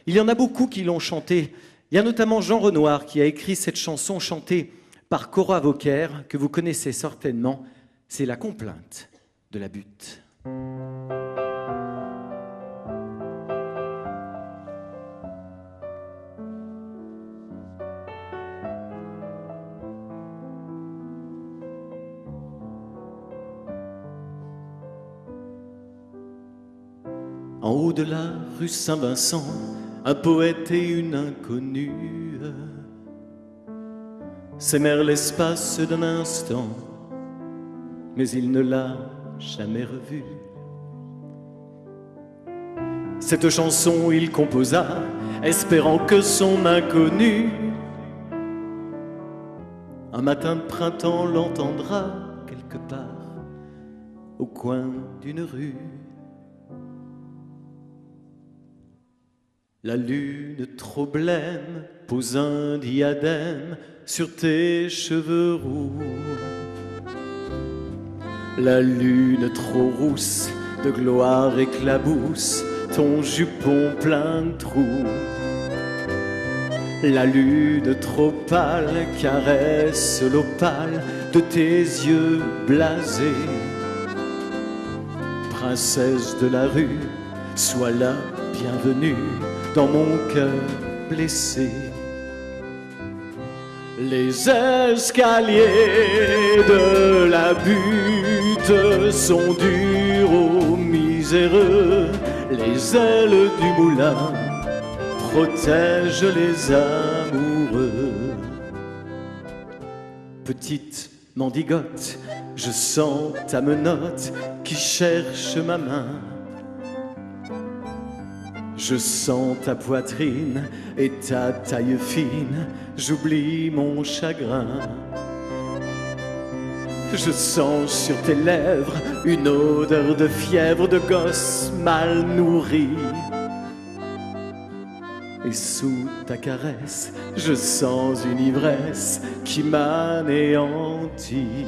il y en a beaucoup qui l'ont chantée. Il y a notamment Jean Renoir qui a écrit cette chanson chantée par Cora Vauquer, que vous connaissez certainement. C'est la complainte de la butte. En haut de la rue Saint-Vincent, un poète et une inconnue s'aimèrent l'espace d'un instant, mais il ne l'a jamais revue. Cette chanson il composa, espérant que son inconnu, un matin de printemps, l'entendra quelque part au coin d'une rue. La lune trop blême pose un diadème sur tes cheveux roux. La lune trop rousse de gloire éclabousse ton jupon plein de trous. La lune trop pâle caresse l'opale de tes yeux blasés. Princesse de la rue, sois la bienvenue dans mon cœur blessé. Les escaliers de la butte sont durs aux miséreux. Les ailes du moulin protègent les amoureux. Petite mendigote, je sens ta menotte qui cherche ma main. Je sens ta poitrine et ta taille fine, j'oublie mon chagrin. Je sens sur tes lèvres une odeur de fièvre de gosse mal nourri. Et sous ta caresse, je sens une ivresse qui m'anéantit.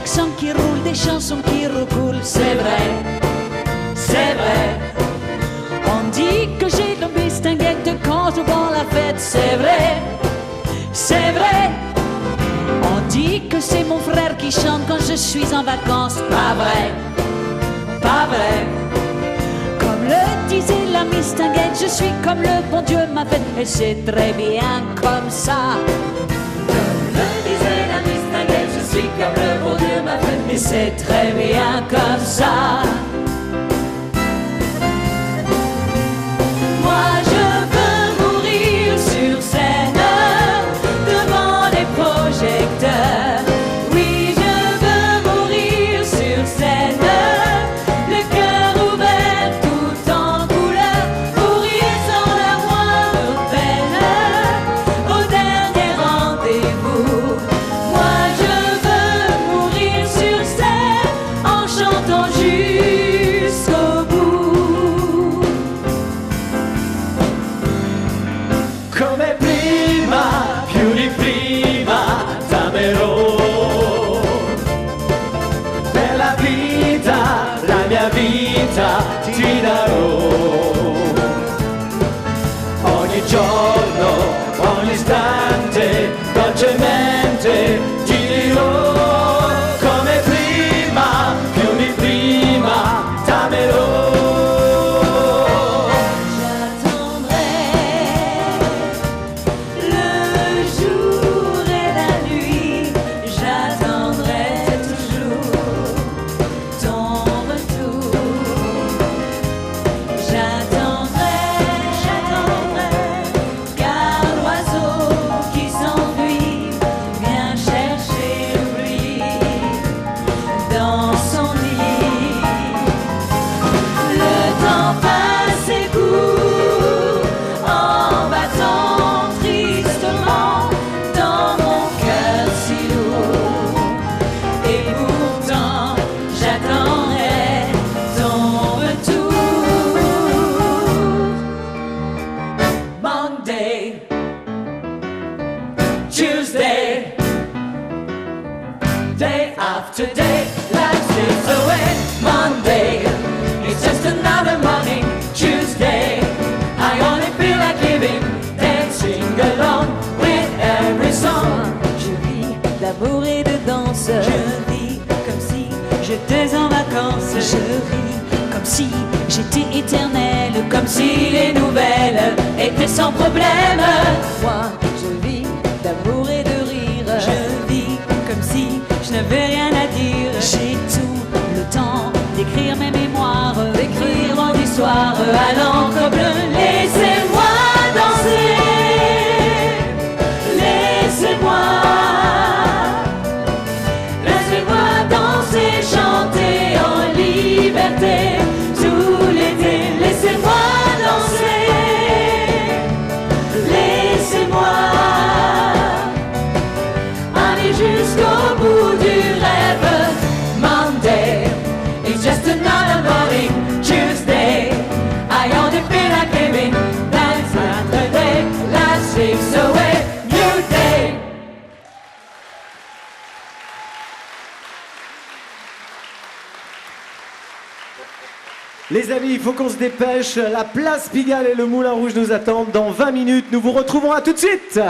klaxons qui roulent, des chansons qui recoulent. C'est vrai, c'est vrai. On dit que j'ai le bistinguette quand je prends la fête. C'est vrai, c'est vrai. On dit que c'est mon frère qui chante quand je suis en vacances. Pas vrai, pas vrai. Comme le disait la mistinguette, je suis comme le bon Dieu m'a fait. Et c'est très bien comme ça. Comme le disait la mistinguette, je suis comme le bon Dieu m'a fait. Et c'est très bien comme ça. Moi je veux mourir sur scène devant les projecteurs. Oui, je veux mourir sur scène, le cœur ouvert tout en couleur, pour rire sans la moindre peine au dernier rendez-vous. Moi je veux mourir sur scène en chantant jusqu'au bout. Come prima, più di prima, t'amerò. Per la mia vita ti darò. Ogni giorno, ogni istante, dolcemente ti dirò. Come prima, più di prima, t'amerò. Le jour et la nuit, j'attendrai toujours ton retour. J'attendrai, car l'oiseau qui s'enfuit vient chercher l'oubli dans son nid. Le temps passe et court en battant tristement dans mon cœur si lourd. Et pourtant j'attendrai ton retour. Monday, Tuesday, day after day, life slips away. Monday, it's just another morning. Tuesday, I only feel like living, dancing along with every song. Je vis d'amour et de danse. Je vis comme si j'étais en vacances. Je ris comme si j'étais éternelle, Comme si les nouvelles étaient sans problème. Moi, je vis d'amour et de rire. Je vis comme si je n'avais rien à dire. j'ai tout le temps d'écrire mes mémoires, D'écrire mon histoire à l'encre bleue. Laissez-moi danser. Laissez-moi. Laissez-moi danser, chanter en liberté tout l'été. Laissez-moi danser. Laissez-moi aller jusqu'au bout du rêve. Monday, it's just another morning. Tuesday, I only feel like living. That's another day, life slips away. New day. Les amis, il faut qu'on se dépêche. La place Pigalle et le Moulin Rouge nous attendent. Dans 20 minutes, nous vous retrouvons. À tout de suite.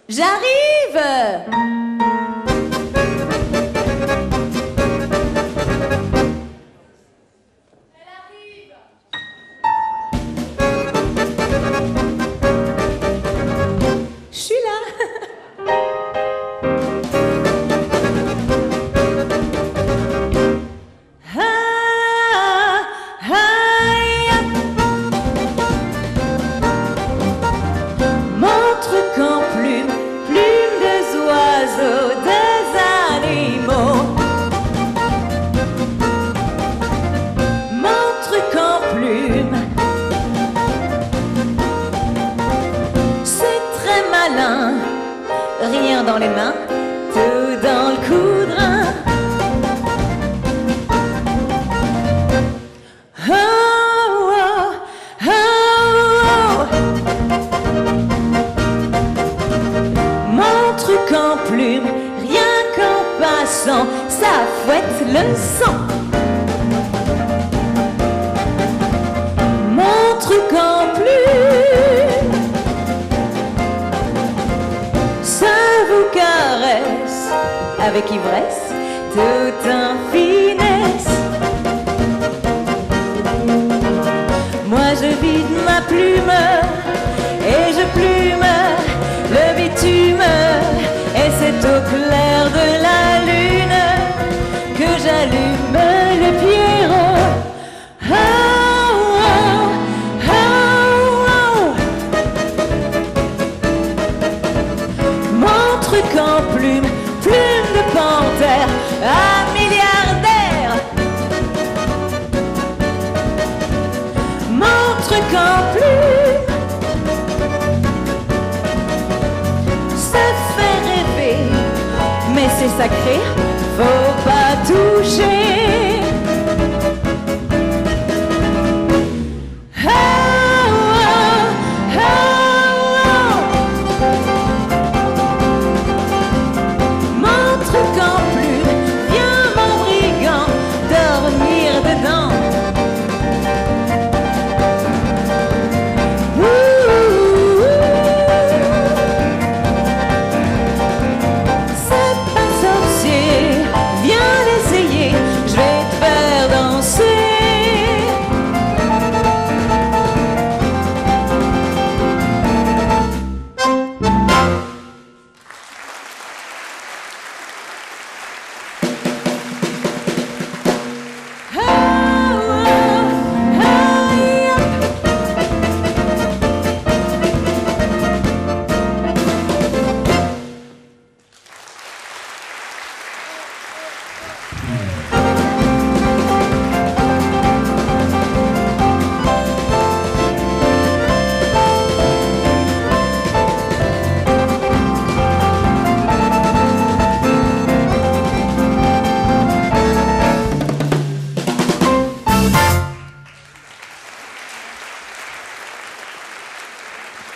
J'arrive. Je suis là. Ah, aïe. Montre qu'en plume, plume des oiseaux, des animaux. Montre qu'en plume, avec ivresse, tout en finesse. Moi je vide ma plume et je plume le bitume, et c'est au clair de la lune que j'allume le pierrot. Oh, oh, oh, oh. Mon truc en plume, plume de panthère, un milliardaire. Mon truc en plume, ça fait rêver, mais c'est sacré, faut pas toucher.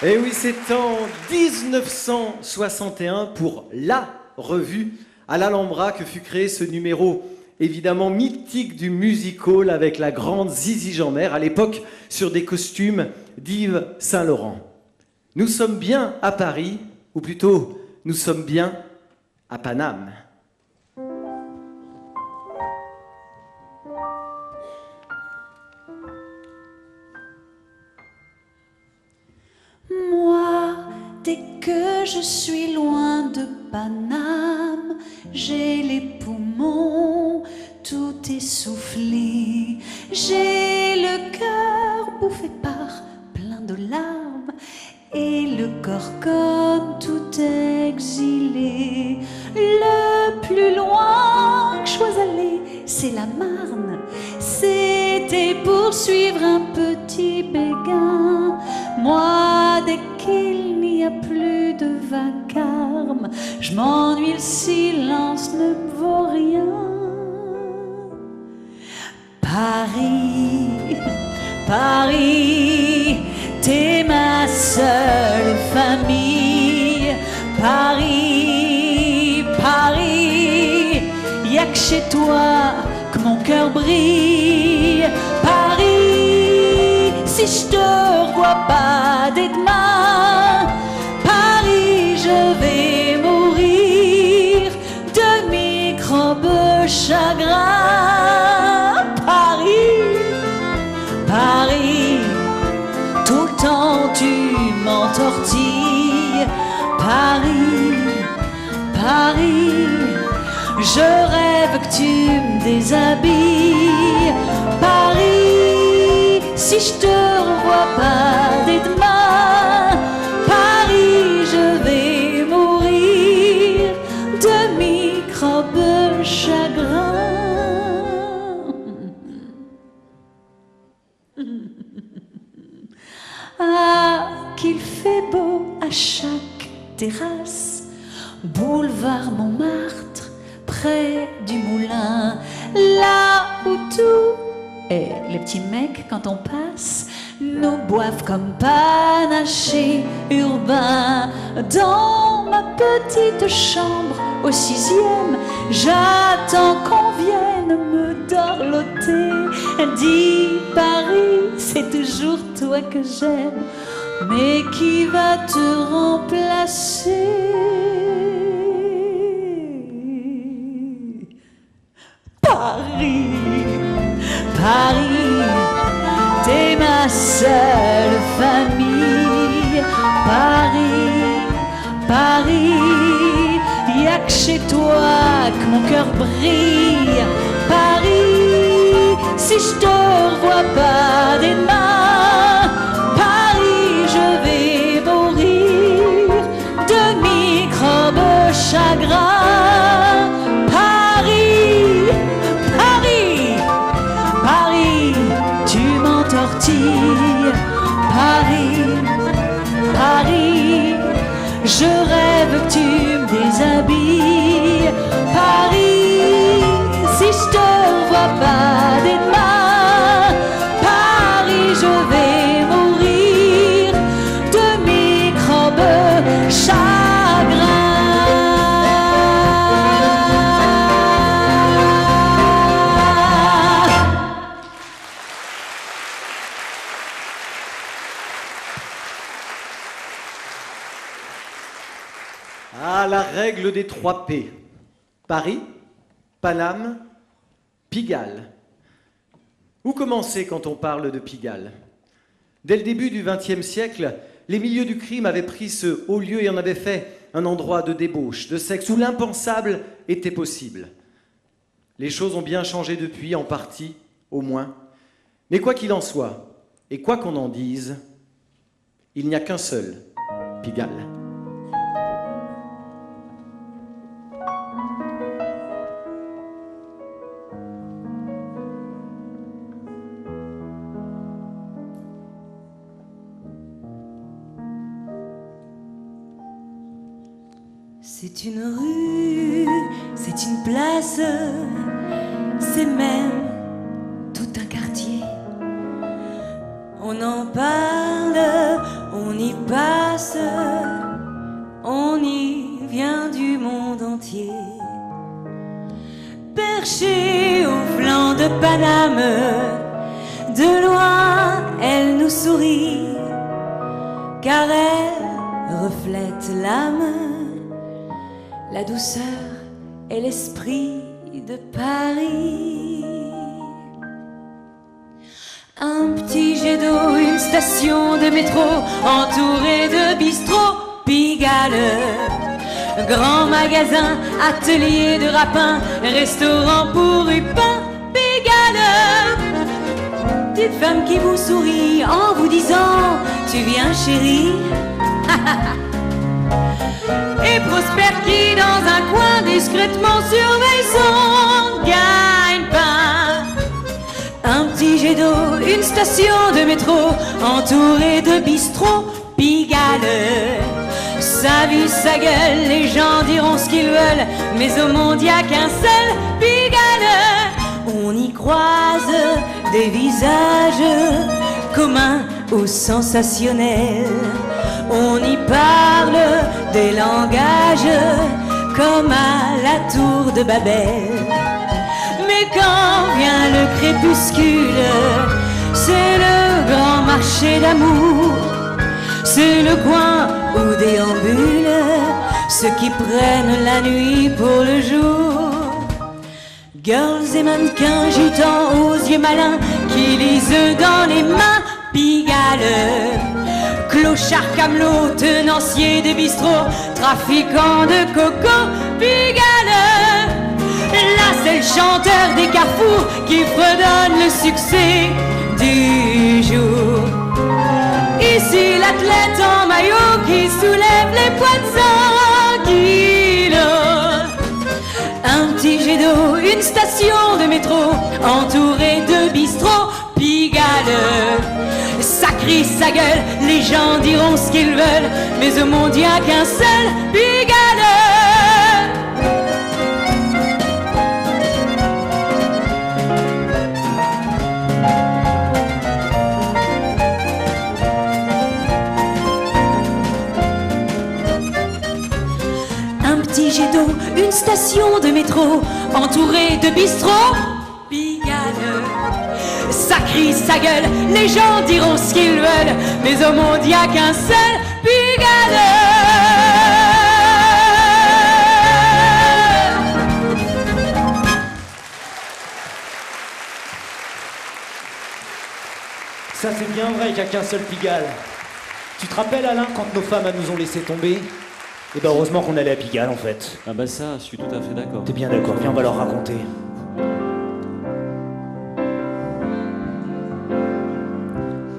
Et oui, c'est en 1961 pour la revue à l'Alhambra que fut créé ce numéro évidemment mythique du music-hall avec la grande Zizi Jeanmaire, à l'époque sur des costumes d'Yves Saint-Laurent. Nous sommes bien à Paris, ou plutôt nous sommes bien à Paname. Moi, dès que je suis loin de Paname, j'ai les poumons tout essoufflés, j'ai le cœur bouffé par plein de larmes et le corps comme tout exilé. Le plus loin que je sois allée, c'est la Marne. C'était pour suivre un petit béguin. Moi, dès qu'il n'y a plus de vacarme, je m'ennuie, le silence ne me vaut rien. Paris, Paris, t'es ma seule famille. Paris, Paris, y'a que chez toi que mon cœur brille. Paris, si je te revois pas dès demain, Paris, je vais mourir de microbes chagrin. Paris, Paris, tout le temps tu m'entortilles. Paris, Paris, je rêve que tu me déshabilles. Paris, si je te revois pas dès demain, Paris, je vais mourir de microbes chagrin. Ah, qu'il fait beau à chaque terrasse, boulevard Montmartre, près du moulin, là où tout et les petits mecs, quand on passe, nous boivent comme panaché urbain. Dans ma petite chambre au 6e, j'attends qu'on vienne me dorloter. Dis Paris, c'est toujours toi que j'aime, mais qui va te remplacer? Paris, Paris, t'es ma seule famille. Paris, Paris, y'a que chez toi que mon cœur brille. Paris, si je te revois pas des mains, Paris, je vais mourir de microbes chagrins. Paris, Paris, Paris, tu m'entortilles. Paris, Paris, je rêve que tu me déshabilles. Paris, si je te vois pas des mains, Paris, je vais mourir de microbes chagrins. Ah, la règle des 3 P. Paris, Paname, Pigalle. Où commencer quand on parle de Pigalle? Dès le début du XXe siècle, les milieux du crime avaient pris ce haut lieu et en avaient fait un endroit de débauche, de sexe, où l'impensable était possible. Les choses ont bien changé depuis, en partie, au moins. Mais quoi qu'il en soit, et quoi qu'on en dise, il n'y a qu'un seul Pigalle. C'est une rue, c'est une place, c'est même tout un quartier. On en parle, on y passe, on y vient du monde entier. Perchée au flanc de Paname, de loin elle nous sourit, car elle reflète l'âme, la douceur et l'esprit de Paris. Un petit jet d'eau, une station de métro, entourée de bistrots, Pigalle. Grand magasin, atelier de rapin, restaurant pour Rupin, Pigalle. Petite femme qui vous sourit en vous disant « Tu viens chérie ?» Et Prosper qui dans un coin discrètement surveille son gagne-pain. Un petit jet d'eau, une station de métro, entourée de bistrots, Pigalle. Sa vie, sa gueule, les gens diront ce qu'ils veulent, mais au monde y a qu'un seul Pigalle. On y croise des visages communs ou sensationnels. On y parle des langages comme à la tour de Babel. Mais quand vient le crépuscule, c'est le grand marché d'amour. C'est le coin où déambulent ceux qui prennent la nuit pour le jour. Girls et mannequins gitans aux yeux malins qui lisent dans les mains Pigalle. Clochard, camelot, tenancier des bistrots, trafiquant de coco, Pigalle. Là c'est le chanteur des carrefours qui fredonne le succès du jour. Ici l'athlète en maillot qui soulève les poids de 100 kilos. Un petit jet d'eau, une station de métro, entourée de bistrots, Pigalle. Ça crie, ça gueule, les gens diront ce qu'ils veulent, mais au monde y a qu'un seul Pigalle. Un petit jet d'eau, une station de métro, entourée de bistrots, Pigalle. Ça crie, ça gueule, les gens diront ce qu'ils veulent, mais au monde y a qu'un seul Pigalle. Ça c'est bien vrai qu'il n'y a qu'un seul Pigalle. Tu te rappelles Alain quand nos femmes nous ont laissé tomber? Et ben heureusement qu'on allait à Pigalle en fait. Ah bah ça, je suis tout à fait d'accord. T'es bien d'accord, viens on va leur raconter.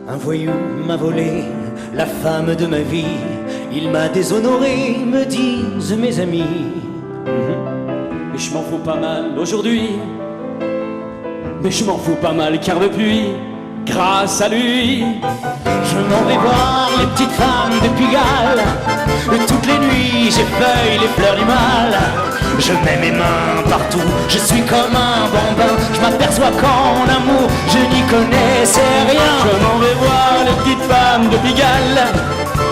Un voyou m'a volé la femme de ma vie. Il m'a déshonoré, me disent mes amis. Mais je m'en fous pas mal aujourd'hui. Mais je m'en fous pas mal car depuis, grâce à lui, je m'en vais voir les petites femmes de Pigalle. Toutes les nuits j'effeuille les fleurs du mal. Je mets mes mains partout, je suis comme un bambin. Je m'aperçois qu'en amour je n'y connaissais rien. je m'en vais voir les petites femmes de Pigalle.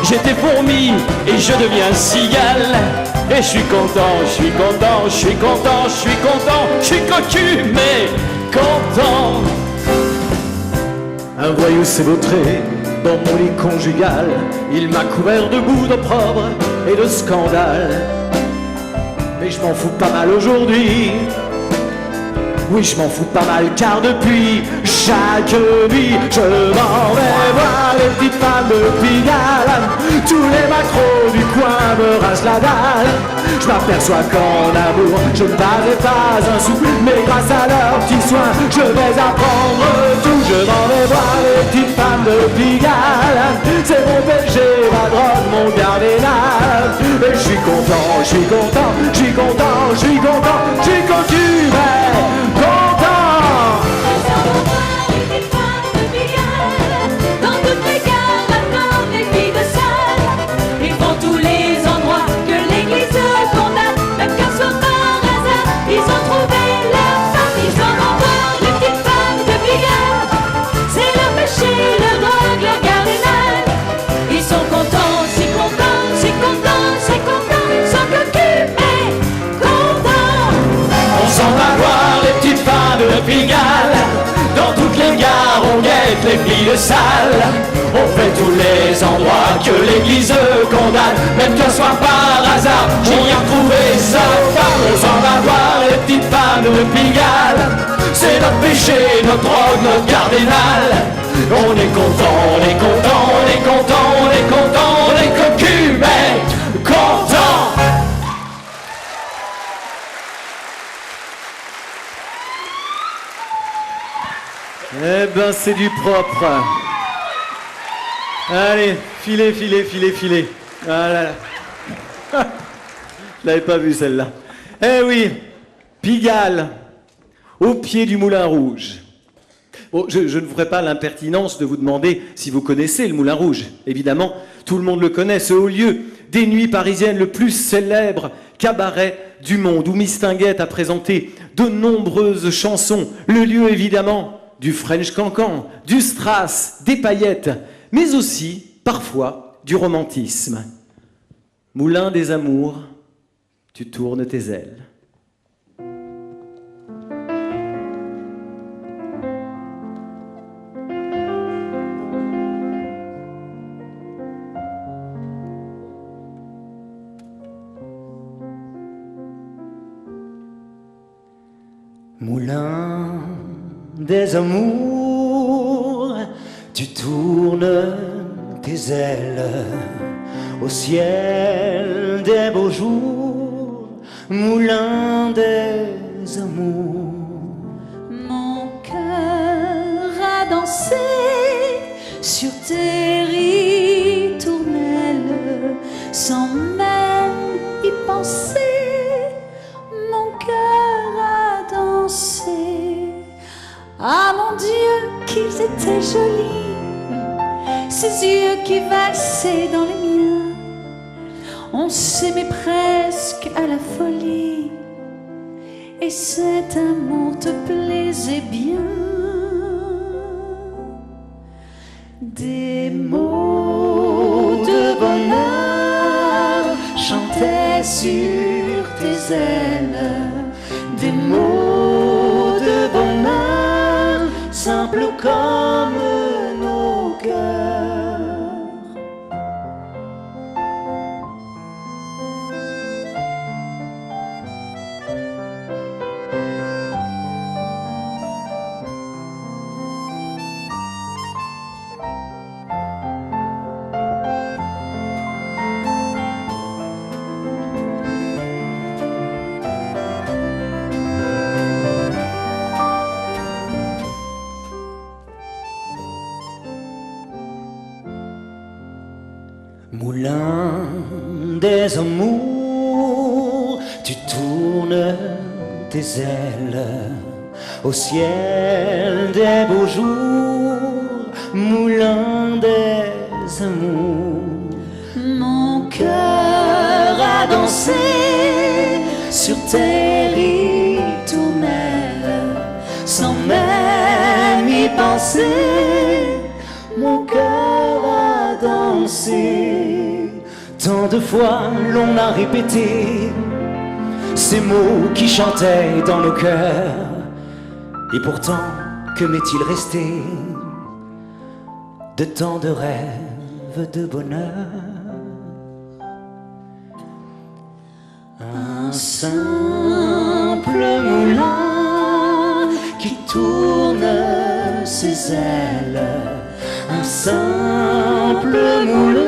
J'étais fourmi et je deviens cigale. Et je suis content, je suis content, je suis content, je suis content, je suis cocu mais content. Un voyou s'est vautré dans mon lit conjugal. Il m'a couvert de boue, d'opprobre et de scandale. Mais je m'en fous pas mal aujourd'hui. Oui, je m'en fous pas mal car depuis chaque nuit je m'en vais voir les petites femmes de Pigalle. Tous les macros du coin me rasent la dalle. Je m'aperçois qu'en amour je ne paierai pas un sou. Mais grâce à leurs petits soins je vais apprendre tout. Je m'en vais voir les petites femmes de Pigalle. C'est mon péché, ma drogue, mon cardinal. Et je suis content, je suis content, je suis content, je suis content, je suis content, mais content. Dans toutes les gares, attendent les filles de salle. Ils font tous les endroits que l'église condamne. Même qu'un soir par hasard, ils ont trouvé leur femme. Ils en vont voir les petites femmes de Pigalle. C'est leur péché, leur drogue, leur cardinal. Ils sont contents, si contents, si contents, si contents. Sans cocu, mais contents. On s'en va voir les petites femmes de Pigalle. Dans toutes les gares on guette les filles de salle. On fait tous les endroits que l'église condamne. Même qu'un soir par hasard j'ai rien trouvé sa femme. On s'en va voir les petites femmes de Pigalle. C'est notre péché, notre drogue, notre cardinal. On est content, on est content, on est content, on est content, on est cocu mais content. Eh ben, c'est du propre. Allez, filez, filez, filez, filez. Ah là là. Je l'avais pas vue celle-là. Eh oui, Pigalle, au pied du Moulin Rouge. Bon, je ne vous ferai pas l'impertinence de vous demander si vous connaissez le Moulin Rouge. Évidemment, tout le monde le connaît, ce haut lieu des nuits parisiennes le plus célèbre cabaret du monde, où Miss Tinguette a présenté de nombreuses chansons. Le lieu, évidemment, du French Cancan, du Strass, des paillettes, mais aussi, parfois, du romantisme. Moulin des amours, tu tournes tes ailes. Moulin des amours, tu tournes tes ailes au ciel des beaux jours. Moulin des amours, Mon cœur a dansé sur tes ritournelles sans même y penser. Mon cœur a dansé. Ah mon Dieu, qu'ils étaient jolis, ces yeux qui valsaient dans les miens. On s'aimait presque à la folie, et cet amour te plaisait bien. Des mots de bonheur chantaient sur tes ailes, des mots de bonheur simples comme nos cœurs. Moulin des amours, tu tournes tes ailes au ciel des beaux jours, moulin des amours. Mon cœur a dansé sur tes ritournelles, sans même y penser. Mon cœur a dansé. Tant de fois l'on a répété ces mots qui chantaient dans nos cœurs. Et pourtant, que m'est-il resté de tant de rêves de bonheur? Un simple moulin qui tourne ses ailes, un simple moulin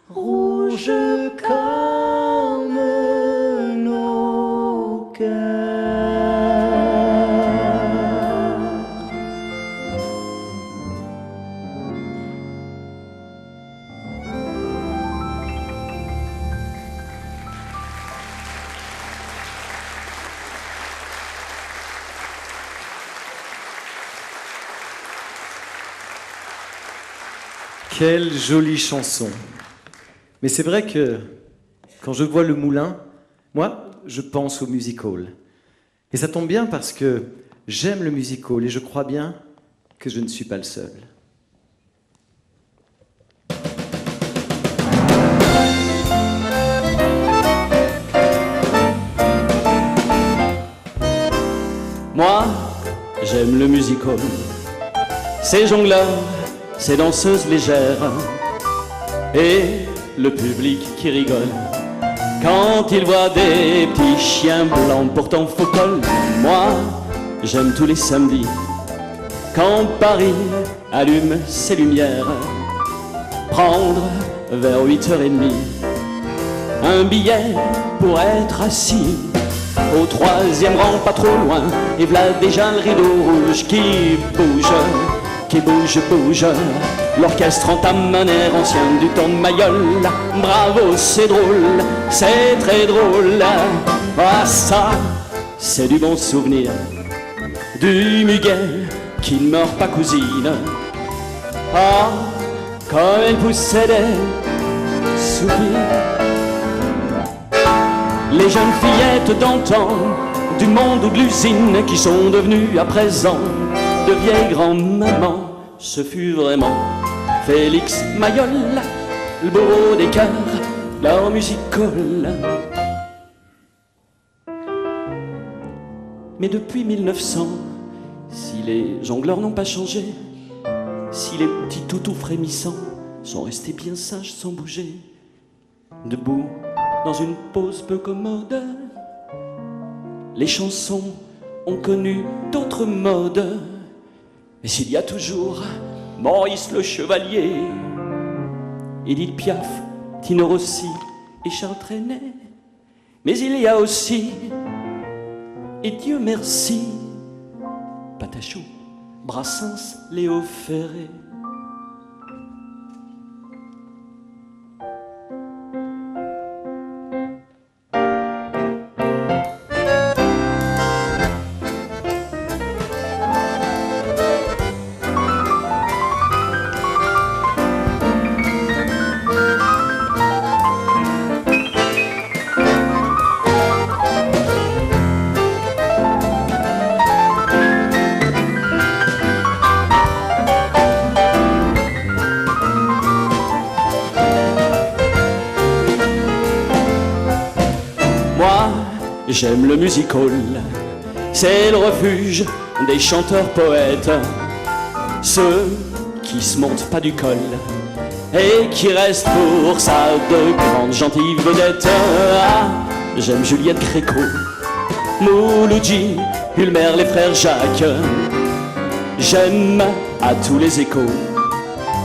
rouge comme nos cœurs. Quelle jolie chanson. Mais c'est vrai que quand je vois le moulin, moi, je pense au music-hall. Et ça tombe bien parce que j'aime le music-hall et je crois bien que je ne suis pas le seul. Moi, j'aime le music-hall. Ces jongleurs, ces danseuses légères et le public qui rigole quand il voit des petits chiens blancs portant faux col. Moi, j'aime tous les samedis quand Paris allume ses lumières, prendre vers 8h30 un billet pour être assis au 3e rang, pas trop loin, et v'là déjà le rideau rouge qui bouge. L'orchestre entame un air ancien du temps de Mayol. Bravo, c'est drôle, c'est très drôle. Ah ça, c'est du bon souvenir, du muguet qui ne meurt pas cousine. Ah, comme elle poussait des soupirs. Les jeunes fillettes d'antan, du monde ou de l'usine, qui sont devenues à présent de vieilles grands-mamans. Ce fut vraiment Félix Mayol, le bourreau des cœurs, leur music-hall. Mais depuis 1900, si les jongleurs n'ont pas changé, si les petits toutous frémissants sont restés bien sages sans bouger, debout dans une pose peu commode, les chansons ont connu d'autres modes. Mais s'il y a toujours Maurice le Chevalier, Édith Piaf, Tino Rossi et Charles Trenet, mais il y a aussi, et Dieu merci, Patachou, Brassens, Léo Ferré. J'aime le music-hall, c'est le refuge des chanteurs poètes, ceux qui se montent pas du col et qui restent pour ça de grandes gentilles vedettes. Ah, j'aime Juliette Gréco, Mouloudji, Ulmer, les frères Jacques. J'aime à tous les échos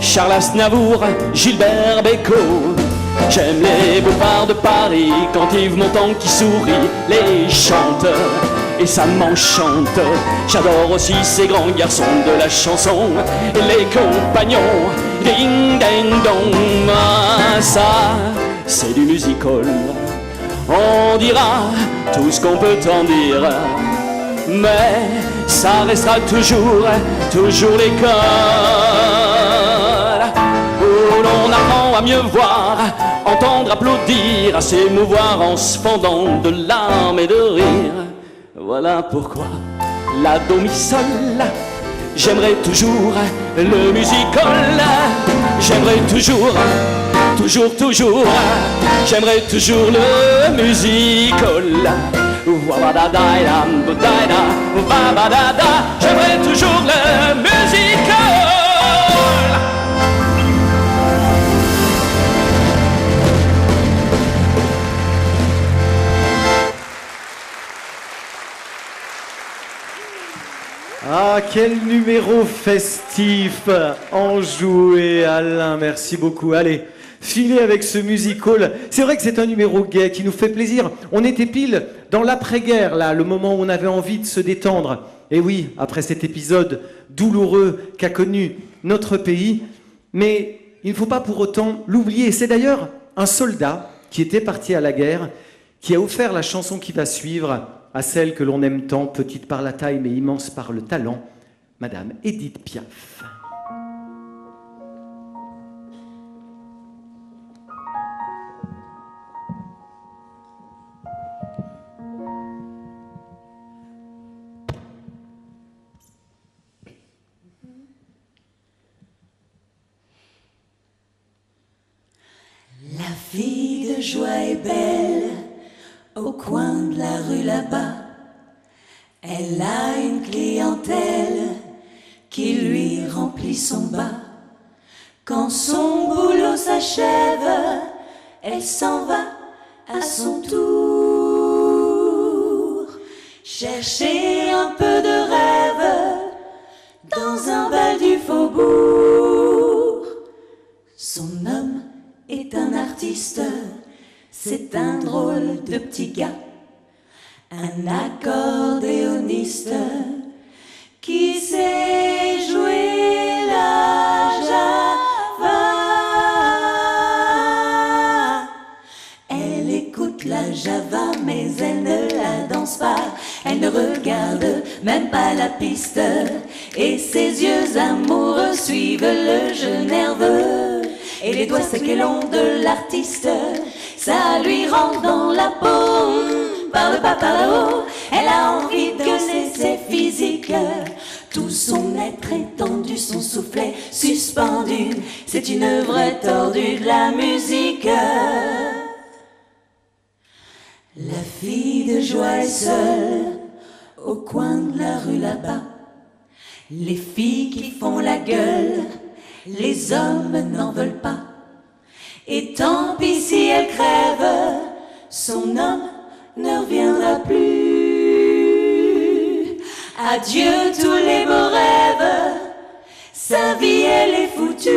Charles Aznavour, Gilbert Bécaud. J'aime les boulevards de Paris quand Yves Montand qui sourit les chanteurs et ça m'enchante. J'adore aussi ces grands garçons de la chanson, les compagnons, ding ding dong. Ah, ça, c'est du music-hall. On dira tout ce qu'on peut en dire, mais ça restera toujours l'école où l'on apprend à mieux voir, entendre, applaudir, à s'émouvoir en se fendant de larmes et de rire. Voilà pourquoi la do mi sol, j'aimerais toujours le music-hall. J'aimerais toujours, j'aimerais toujours le music-hall. J'aimerais toujours le music-hall. Ah, quel numéro festif! Enjoué, Alain, merci beaucoup. Allez, filez avec ce music-hall. C'est vrai que c'est un numéro gai qui nous fait plaisir. On était pile dans l'après-guerre, là, le moment où on avait envie de se détendre. Et oui, après cet épisode douloureux qu'a connu notre pays. Mais il ne faut pas pour autant l'oublier. C'est d'ailleurs un soldat qui était parti à la guerre, qui a offert la chanson qui va suivre à celle que l'on aime tant, petite par la taille mais immense par le talent, Madame Édith Piaf. La fille de joie est belle, au coin de la rue là-bas. Elle a une clientèle qui lui remplit son bas. Quand son boulot s'achève, elle s'en va à son tour chercher un peu de rêve dans un bal du faubourg. Son homme est un artiste, c'est un drôle de petit gars, un accordéoniste qui sait jouer la java. Elle écoute la java mais elle ne la danse pas, elle ne regarde même pas la piste et ses yeux amoureux suivent le jeu nerveux et les doigts secs et longs de l'artiste. Ça lui rentre dans la peau, par le bas, par là-haut. Elle a envie de gueuler, c'est physique. Tout son être étendu, son soufflet suspendu. C'est une vraie tordue de la musique. La fille de joie est seule, au coin de la rue là-bas. Les filles qui font la gueule, les hommes n'en veulent pas. Et tant pis si elle crève, son homme ne reviendra plus. Adieu tous les beaux rêves, sa vie elle est foutue.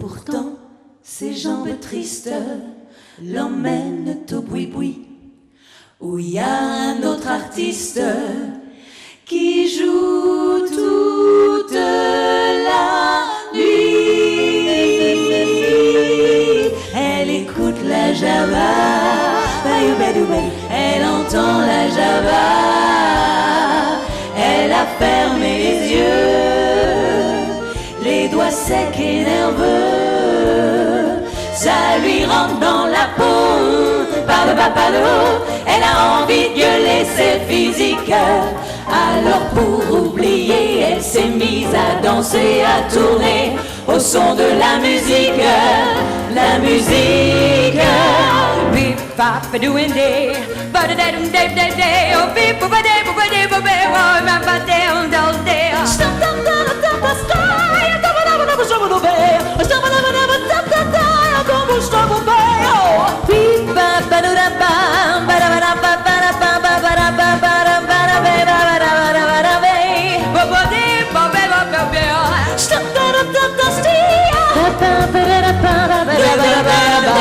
Pourtant ses jambes tristes l'emmènent au boui-boui, où il y a un autre artiste qui joue toute la nuit. Elle écoute la java, elle entend la java, elle a fermé les yeux, les doigts secs et nerveux, ça lui rentre dans la peau, par le bas, par le haut, elle a envie de gueuler, c'est physique. Alors pour oublier, elle s'est mise à danser, à tourner au son de la musique. La musique. Beep bop ba doing day, ba da da dum day day day, oh beep ba day ba day ba day, oh ma ba day on down day. Stop da da da da sky, da ba da ba da stop the bay, stop da ba da ba da da da, come stop the bay. Oh beep ba ba da ba ba da ba da ba ba da ba ba ba da ba ba da ba da ba ba da ba da ba da ba ba day ba ba ba ba ba. Stop da da da da sky, ba ba ba da ba da ba da ba ba.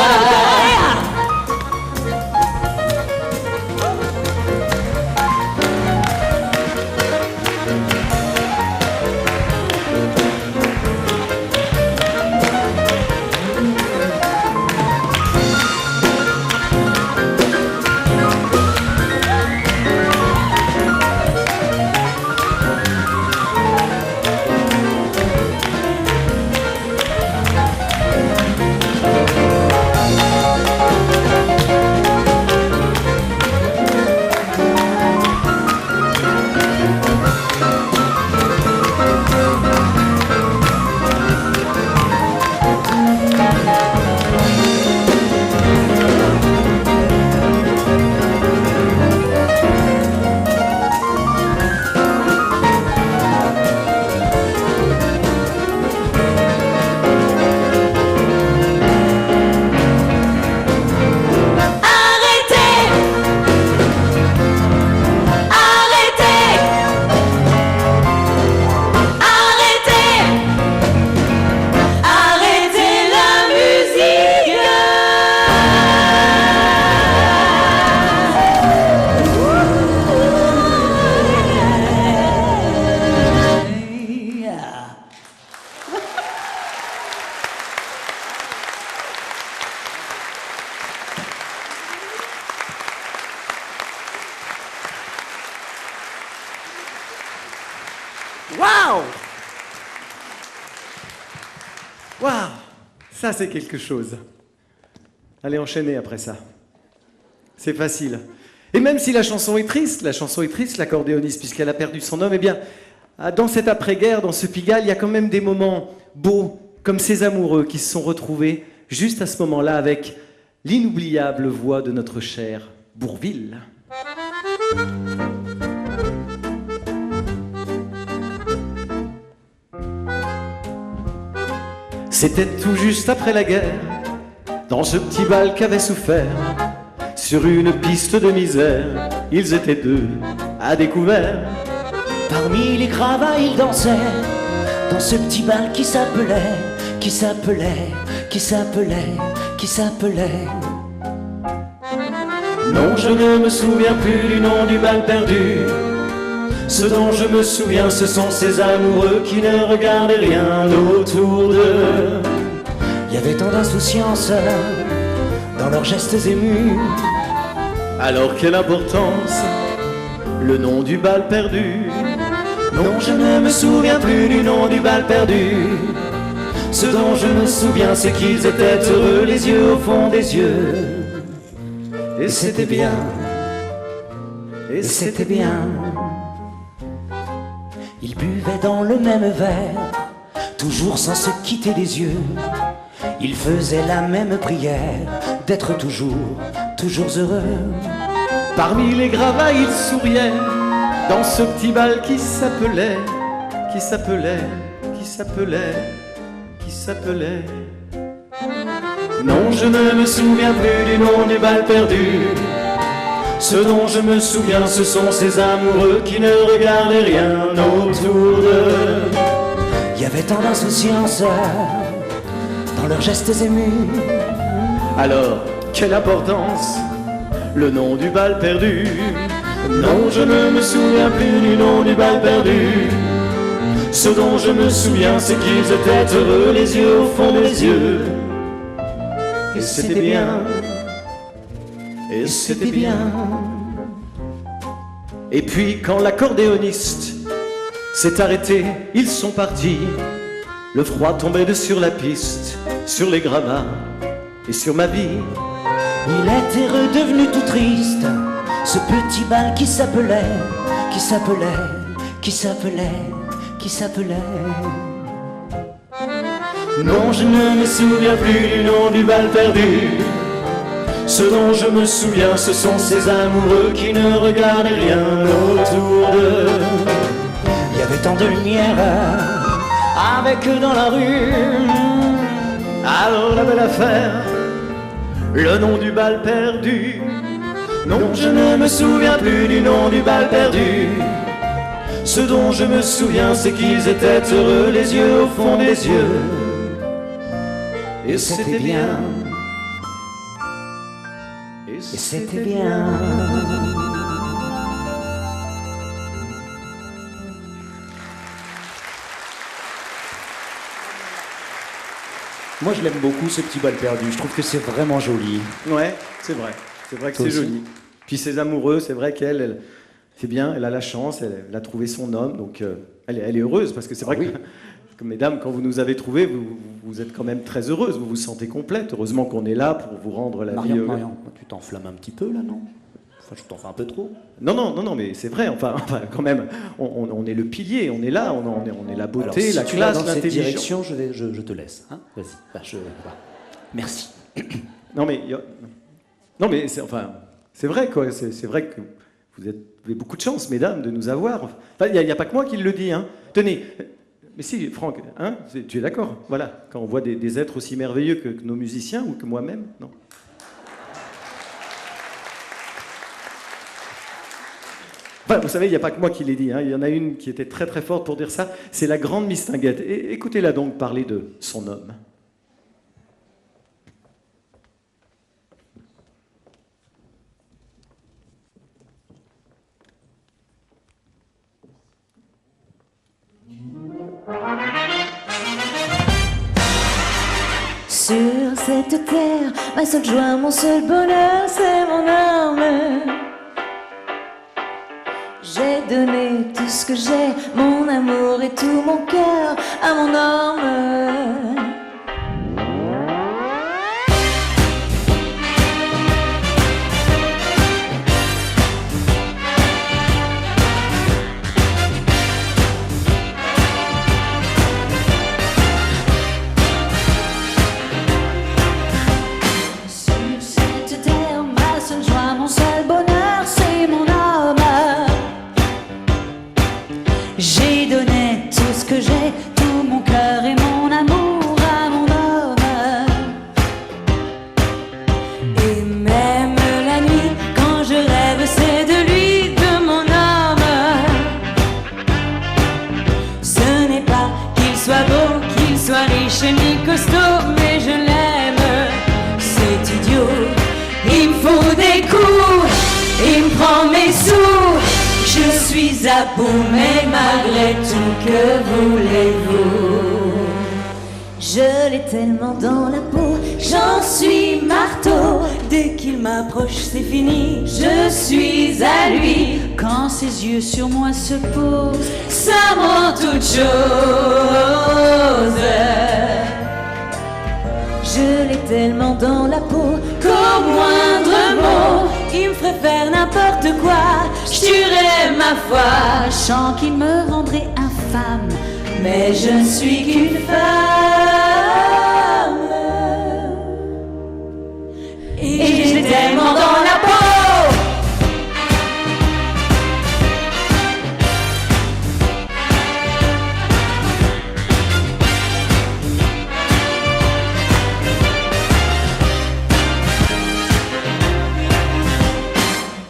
Waouh! Waouh! Ça, c'est quelque chose. Allez, enchaînez après ça. C'est facile. Et même si la chanson est triste, l'accordéoniste, puisqu'elle a perdu son homme, eh bien, dans cette après-guerre, dans ce Pigalle, il y a quand même des moments beaux, comme ces amoureux qui se sont retrouvés juste à ce moment-là avec l'inoubliable voix de notre cher Bourvil. C'était tout juste après la guerre, dans ce petit bal qu'avait souffert, sur une piste de misère, ils étaient deux à découvert. Parmi les gravats, ils dansaient dans ce petit bal qui s'appelait, qui s'appelait, qui s'appelait, qui s'appelait. Non, je ne me souviens plus du nom du bal perdu. Ce dont je me souviens, ce sont ces amoureux qui ne regardaient rien autour d'eux. Il y avait tant d'insouciance dans leurs gestes émus. Alors quelle importance, le nom du bal perdu. Non, je ne me souviens plus du nom du bal perdu. Ce dont je me souviens, c'est qu'ils étaient heureux, les yeux au fond des yeux. Et c'était bien, et c'était bien. Ils buvaient dans le même verre, toujours sans se quitter les yeux. Ils faisaient la même prière, d'être toujours, toujours heureux. Parmi les gravats, ils souriaient, dans ce petit bal qui s'appelait, qui s'appelait, qui s'appelait, qui s'appelait. Non, je ne me souviens plus du nom du bal perdu. Ce dont je me souviens, ce sont ces amoureux qui ne regardaient rien autour d'eux. Il y avait tant d'insouciance dans leurs gestes émus. Alors, quelle importance, le nom du bal perdu. Non, je ne me souviens plus du nom du bal perdu. Ce dont je me souviens, c'est qu'ils étaient heureux, les yeux au fond des yeux. Et c'était bien, et c'était bien. Et puis quand l'accordéoniste s'est arrêté, ils sont partis. Le froid tombait de sur la piste, sur les gravats et sur ma vie. Il était redevenu tout triste, ce petit bal qui s'appelait, qui s'appelait, qui s'appelait, qui s'appelait. Non, je ne me souviens plus du nom du bal perdu. Ce dont je me souviens, ce sont ces amoureux qui ne regardaient rien autour d'eux. Il y avait tant de lumière avec eux dans la rue. Alors la belle affaire, le nom du bal perdu. Non, je ne me souviens plus du nom du bal perdu. Ce dont je me souviens, c'est qu'ils étaient heureux, les yeux au fond des yeux. Et c'était bien, et c'était bien. Moi je l'aime beaucoup ce petit bal perdu, je trouve que c'est vraiment joli. Ouais, c'est vrai que c'est joli. Puis ses amoureux, c'est vrai qu'elle, c'est bien, elle a la chance, elle a trouvé son homme, donc elle est heureuse, parce que c'est vrai que mesdames, quand vous nous avez trouvés, vous êtes quand même très heureuses, vous vous sentez complète. Heureusement qu'on est là pour vous rendre la vie. Marion, tu t'enflammes un petit peu là, non? Enfin, je t'en fais un peu trop. Non, mais c'est vrai, enfin quand même, on est le pilier, on est là, on est la beauté, alors, si la tu vas classe, dans cette l'intelligence. direction, je te laisse. Hein, vas-y, merci. Non mais c'est vrai quoi, c'est vrai que vous avez beaucoup de chance, mesdames, de nous avoir. Enfin, il n'y a pas que moi qui le dis, hein. Tenez, mais si, Franck, hein, tu es d'accord? Voilà, quand on voit des êtres aussi merveilleux que nos musiciens ou que moi-même, non? Enfin, vous savez, il n'y a pas que moi qui l'ai dit, hein. Il y en a une qui était très très forte pour dire ça, c'est la grande Mistinguett. Et écoutez-la donc parler de son homme. Sur cette terre, ma seule joie, mon seul bonheur, c'est mon âme. J'ai donné tout ce que j'ai, mon amour et tout mon cœur à mon homme. J'ai donné tout ce que j'ai, tout mon cœur et mon amour à mon homme. Et même la nuit, quand je rêve, c'est de lui, de mon homme. Ce n'est pas qu'il soit beau, qu'il soit riche ni costaud, mais je l'aime, c'est idiot. Il me faut des coups, il me prend mes sous. Je suis à bout, mais malgré tout, que voulez-vous? Je l'ai tellement dans la peau, j'en suis marteau. Dès qu'il m'approche, c'est fini, je suis à lui. Quand ses yeux sur moi se posent, Ça rend toute chose. Je l'ai tellement dans la peau Qu'au moindre mot, il me ferait faire n'importe quoi. Je tuerais ma foi, sachant qu'il me rendrait infâme. mais je ne suis qu'une femme. Et j'ai tellement dans la peau.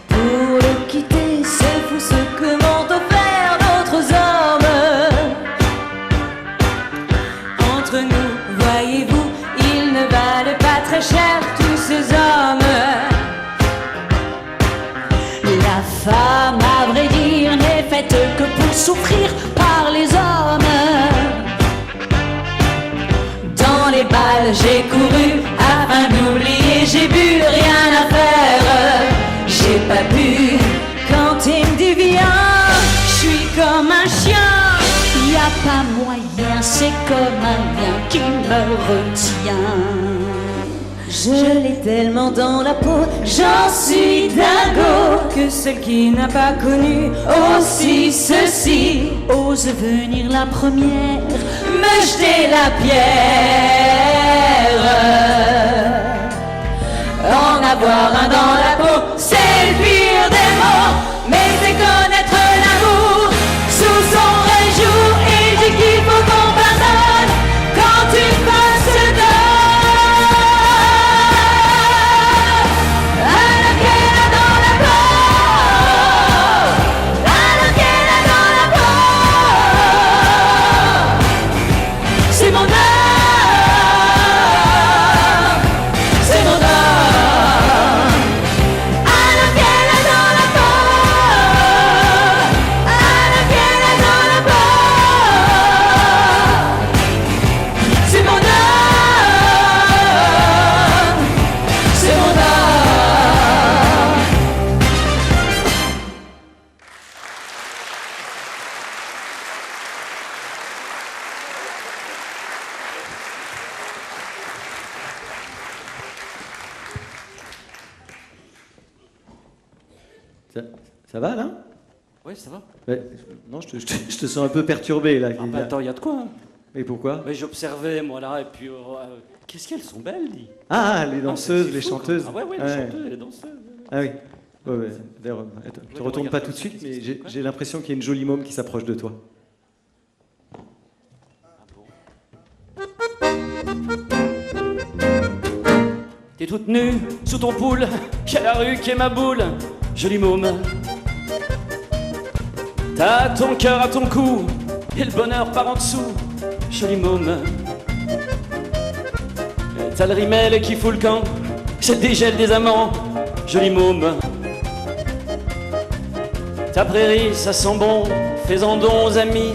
pour le quitter. C'est fou ce que m'ont offert d'autres hommes. Entre nous, voyez-vous, ils ne valent pas très cher, tous ces hommes. La femme, à vrai dire, n'est faite que pour souffrir par les hommes. Dans les balles, j'ai couru afin d'oublier, j'ai bu, rien à faire. J'ai pas pu quand il me dit viens, je suis comme un chien. Y a pas moyen, c'est comme un lien qui me retient. Je l'ai tellement dans la peau, J'en suis dingo que celle qui n'a pas connu aussi ceci Ose venir la première, me jeter la pierre. En avoir un dans la peau, c'est le pire des mots, mais c'est connaître l'amour sous son vrai jour. Il dit qu'il faut qu'on pardonne quand une femme se donne à laquelle a dans la peau, à laquelle a dans la peau. C'est mon âme, c'est mon âme. À laquelle a dans la peau, à laquelle a dans la peau. C'est mon âme, c'est mon âme. Ça va là? Ouais, ça va. Ouais, non, je te sens un peu perturbé là. Ah bah attends, il y a de quoi hein. Et pourquoi? Mais j'observais moi là, et puis qu'est-ce qu'elles sont belles, dis. Ah, les danseuses, c'est les fou, chanteuses. quoi. Ah ouais, les chanteuses et les danseuses. Ah oui. Ouais, ouais. D'ailleurs, attends, je te retourne regarde pas pas tout de tout de suite, suite, mais c'est quoi j'ai l'impression qu'il y a une jolie môme qui s'approche de toi. T'es toute nue, sous ton poule, j'ai la rue qui est ma boule, jolie môme. T'as ton cœur à ton cou, et le bonheur par en dessous, jolie môme. Et t'as le rimel qui fout le camp, c'est le dégel des amants, jolie môme. Ta prairie, ça sent bon, fais-en don aux amis,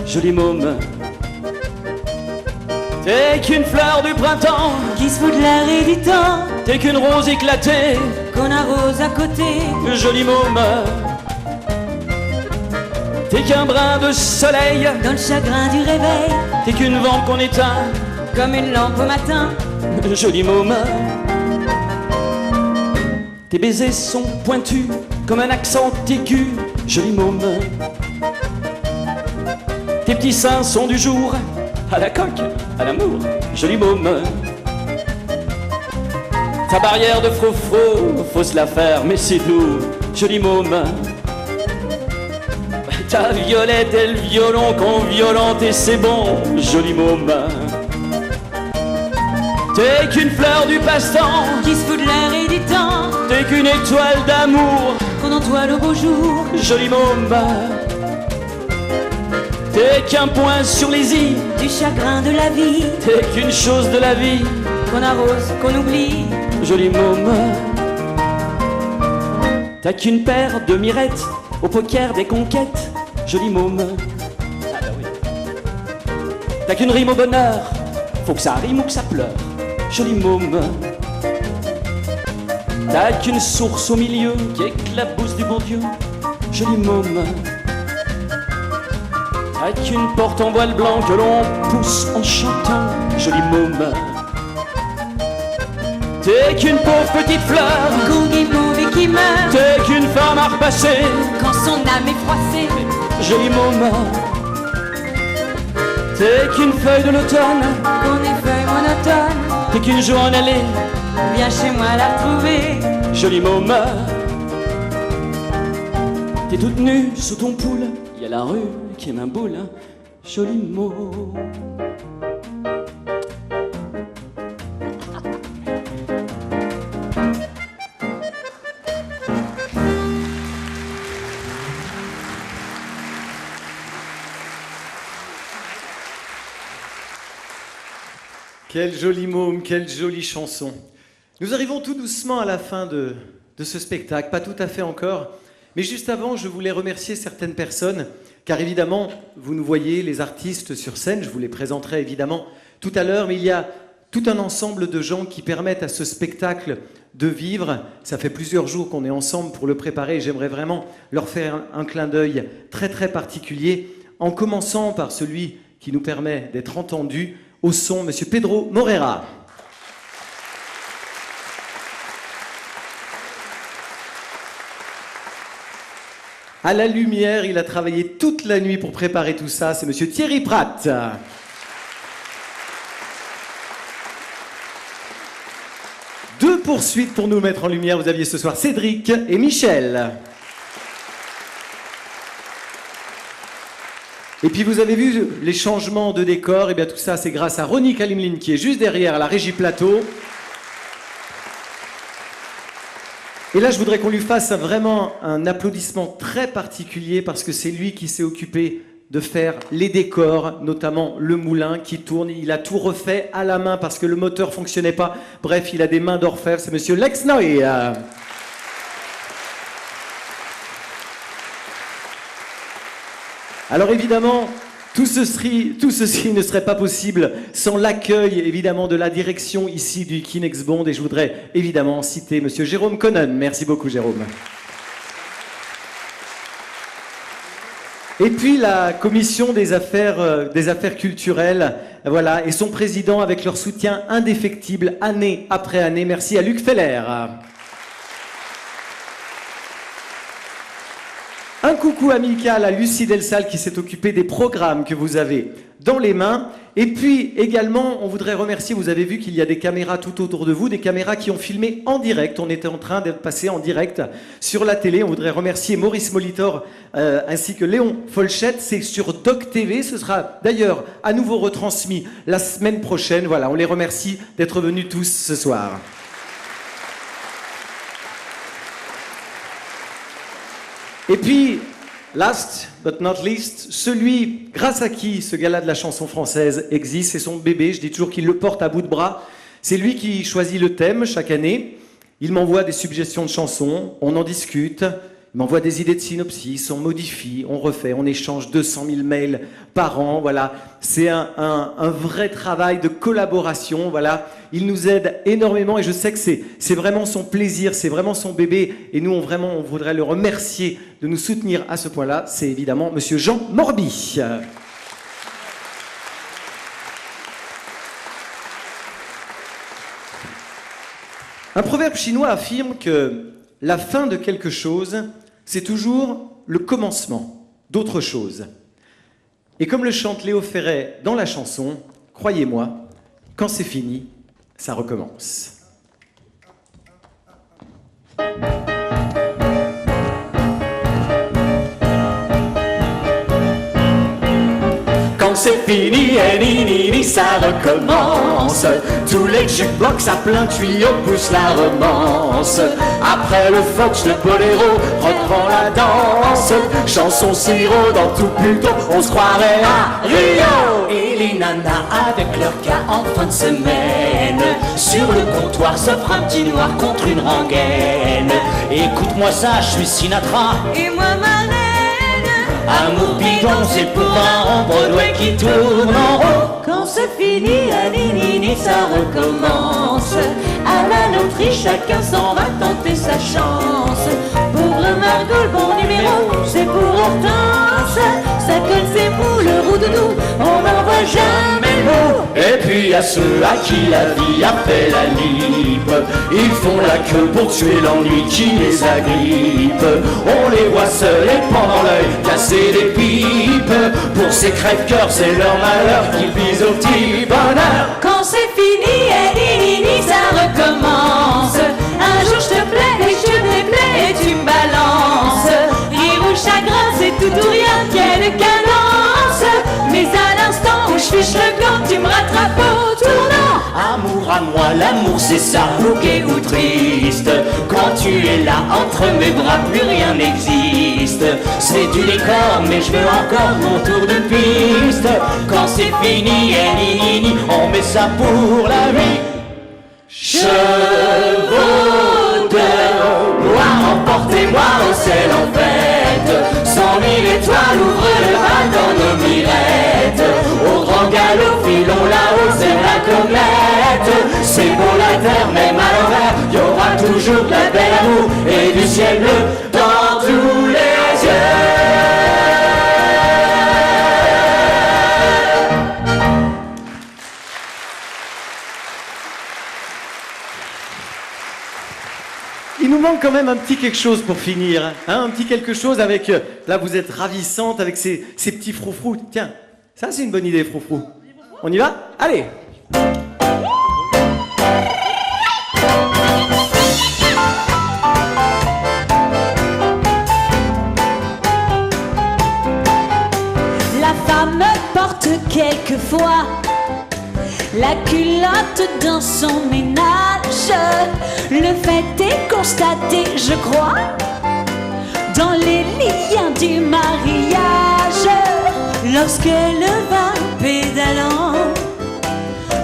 jolie môme. T'es qu'une fleur du printemps, Qui se fout de l'air et du temps t'es qu'une rose éclatée, qu'on arrose à côté. jolie môme. T'es qu'un brin de soleil dans le chagrin du réveil, t'es qu'une lampe qu'on éteint, comme une lampe au matin. Joli môme. Tes baisers sont pointus comme un accent aigu, joli môme. Tes petits seins sont du jour, à la coque, à l'amour, joli môme. Ta barrière de fro-fro, faut se la faire, mais c'est doux, joli môme. Ta violette et le violon qu'on violente et c'est bon, joli môme. T'es qu'une fleur du passe-temps Qui se fout de l'air et du temps, t'es qu'une étoile d'amour, qu'on entoile au beau jour. joli môme. T'es qu'un point sur les i, Du chagrin de la vie, t'es qu'une chose de la vie, qu'on arrose, qu'on oublie. joli môme. T'as qu'une paire de mirettes au poker des conquêtes, joli môme. Ah bah oui. T'as qu'une rime au bonheur, faut que ça rime ou que ça pleure, joli môme. T'as qu'une source au milieu qui éclabousse du bon Dieu, joli môme. T'as qu'une porte en voile blanc que l'on pousse en chantant, joli môme. T'es qu'une pauvre petite fleur, Qu'on guimauve et qui meurt, t'es qu'une femme à repasser, quand son âme est froissée. joli môme. T'es qu'une feuille de l'automne, Qu'on est feuille monotone, t'es qu'une joie en allée, viens chez moi la retrouver. joli môme. T'es toute nue sous ton poule, y a la rue qui aime un boule, joli môme. Quel joli môme, quelle jolie chanson. Nous arrivons tout doucement à la fin de ce spectacle, pas tout à fait encore, mais juste avant, je voulais remercier certaines personnes, car évidemment, vous nous voyez, les artistes sur scène, je vous les présenterai évidemment tout à l'heure, mais il y a tout un ensemble de gens qui permettent à ce spectacle de vivre. Ça fait plusieurs jours qu'on est ensemble pour le préparer et j'aimerais vraiment leur faire un clin d'œil très très particulier, en commençant par celui qui nous permet d'être entendus au son, Monsieur Pedro Moreira. À la lumière, il a travaillé toute la nuit pour préparer tout ça, c'est Monsieur Thierry Pratt. Deux poursuites pour nous mettre en lumière, vous aviez ce soir Cédric et Michel. Et puis vous avez vu les changements de décor, et bien tout ça c'est grâce à Ronnie Kalimlin qui est juste derrière à la régie plateau. Et là je voudrais qu'on lui fasse vraiment un applaudissement très particulier parce que c'est lui qui s'est occupé de faire les décors, notamment le moulin qui tourne. Il a tout refait à la main parce que le moteur fonctionnait pas. Bref, il a des mains d'orfèvre, c'est Monsieur Lex Noy. Alors évidemment, tout ceci ne serait pas possible sans l'accueil évidemment de la direction ici du Kinex Bond et je voudrais évidemment citer Monsieur Jérôme Conan. Merci beaucoup Jérôme. Et puis la commission des affaires culturelles, voilà, et son président avec leur soutien indéfectible année après année. Merci à Luc Feller. Un coucou amical à Lucie Delsal qui s'est occupée des programmes que vous avez dans les mains. Et puis également, on voudrait remercier, vous avez vu qu'il y a des caméras tout autour de vous, des caméras qui ont filmé en direct. On était en train d'être passé en direct sur la télé. On voudrait remercier Maurice Molitor ainsi que Léon Folchette. C'est sur Doc TV. Ce sera d'ailleurs à nouveau retransmis la semaine prochaine. Voilà, on les remercie d'être venus tous ce soir. Et puis, last but not least, celui grâce à qui ce gala de la chanson française existe, c'est son bébé, je dis toujours qu'il le porte à bout de bras. C'est lui qui choisit le thème chaque année, il m'envoie des suggestions de chansons, on en discute, il m'envoie des idées de synopsis, on modifie, on refait, on échange 200 000 mails par an, voilà. C'est un vrai travail de collaboration, voilà. Il nous aide énormément et je sais que c'est vraiment son plaisir, c'est vraiment son bébé. Et nous, on voudrait le remercier de nous soutenir à ce point-là. C'est évidemment Monsieur Jean Morby. Un proverbe chinois affirme que la fin de quelque chose, c'est toujours le commencement d'autre chose. Et comme le chante Léo Ferré dans la chanson, croyez-moi, quand c'est fini, ça recommence. Quand c'est fini, ça recommence. Tous les jukebox à plein tuyau poussent la romance. Après le fox, le boléro reprend la danse. Chanson sirop dans tout Pluton, on se croirait à Rio. Et les nanas avec leur gars en fin de semaine, sur le comptoir s'offre un petit noir contre une rengaine. Écoute-moi ça, je suis Sinatra. Et moi Marlène. Amour bidon, c'est pour un rond Broadway qui tourne en rond. Quand c'est fini, ça recommence. À la loterie, chacun s'en va tenter sa chance. Pour le Margot, le bon numéro, c'est pour Hortense. Ça colle, c'est pour le roux-doudou, on n'en voit jamais le mot. Et puis à ceux à qui la vie a fait la lippe, ils font la queue pour tuer l'ennui qui les agrippe. On les voit seuls et pendant l'œil casser des pipes. Pour ces crève-cœurs, c'est leur malheur qu'ils visent au petit bonheur. Quand c'est fini, ça recommence. Un jour je te plais et je te déplais et tu me balances. Rire ou chagrin, c'est tout ou rien, quelle cadence. Mais à l'instant où je fiche le camp, tu me rattrapes au tournant. Amour à moi, l'amour c'est ça, ou gai ou triste. Quand tu es là, entre mes bras, plus rien n'existe. C'est du décor, mais je veux encore mon tour de piste. Quand c'est fini, on met ça pour la vie. Chevaux de bois, emportez-moi au ciel en fête. 100 000 étoiles, ouvrent le bal dans nos mirettes. Au grand galop, filons là-haut, c'est la comète. C'est beau la terre, même à l'envers, y aura toujours de la belle amour et du ciel bleu dans tous les yeux. Il nous manque quand même un petit quelque chose pour finir. Hein, un petit quelque chose avec... là, vous êtes ravissante avec ces petits froufrous. Tiens, ça, c'est une bonne idée, froufrou. On y va? Allez! La femme porte quelquefois la culotte dans son ménage. Le fait est constaté, je crois, dans les liens du mariage. Lorsque le va pédalant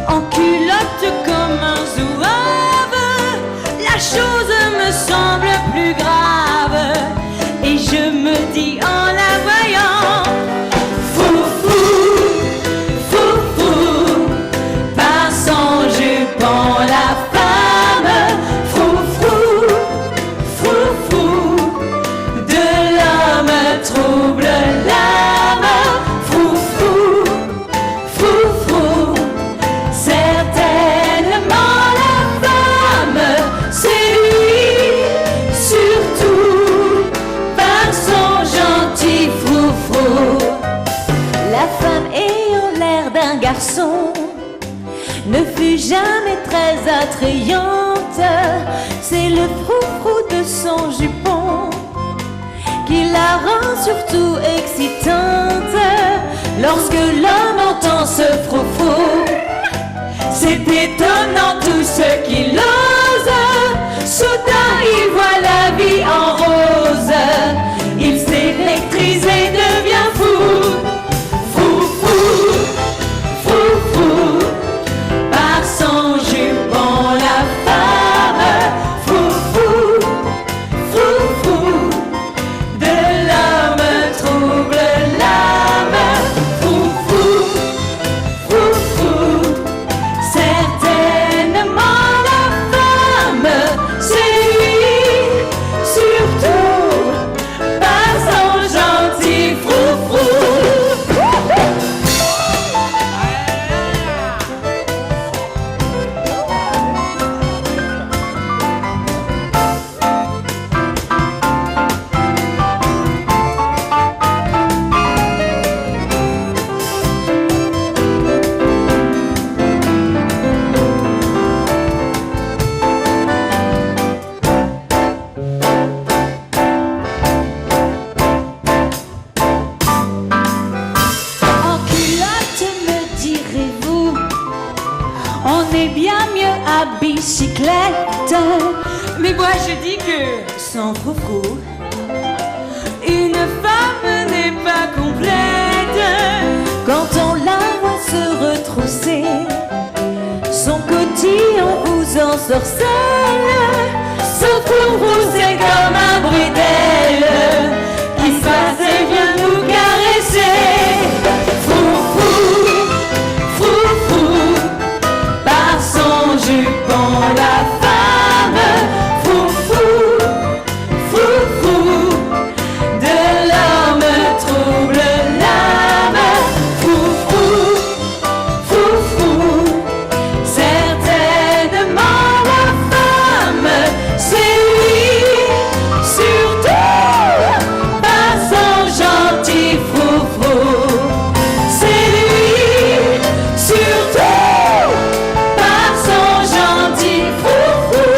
en culotte comme un zouave, la chose me semble plus grave. Et je me dis en la voyant, par son jupon la femme, froufrou, froufrou, de l'homme trouble l'âme, froufrou, froufrou, certainement la femme, c'est lui, surtout, par son gentil froufrou. La femme ayant l'air d'un garçon ne fut jamais très attrayante. C'est le froufrou de son jupon qui la rend surtout excitante. Lorsque l'homme entend ce froufrou, c'est étonnant tout ce qu'il ose. Soudain il voit la vie en rose. Il s'électrise et devient fou. Par son jupon la femme, froufrou, froufrou, la bicyclette. Mais moi je dis que Sans froufrou, une femme n'est pas complète. quand on la voit se retrousser, son cotillon vous ensorcelle. Ce froufrou c'est comme un bruit d'aile qui passe et vient nous caresser. Froufrou, froufrou, par son jupon la femme. Froufrou, froufrou, de l'homme trouble l'âme. Froufrou, froufrou, certainement la femme, c'est lui, surtout, pas son gentil froufrou. C'est lui, surtout, pas son gentil froufrou.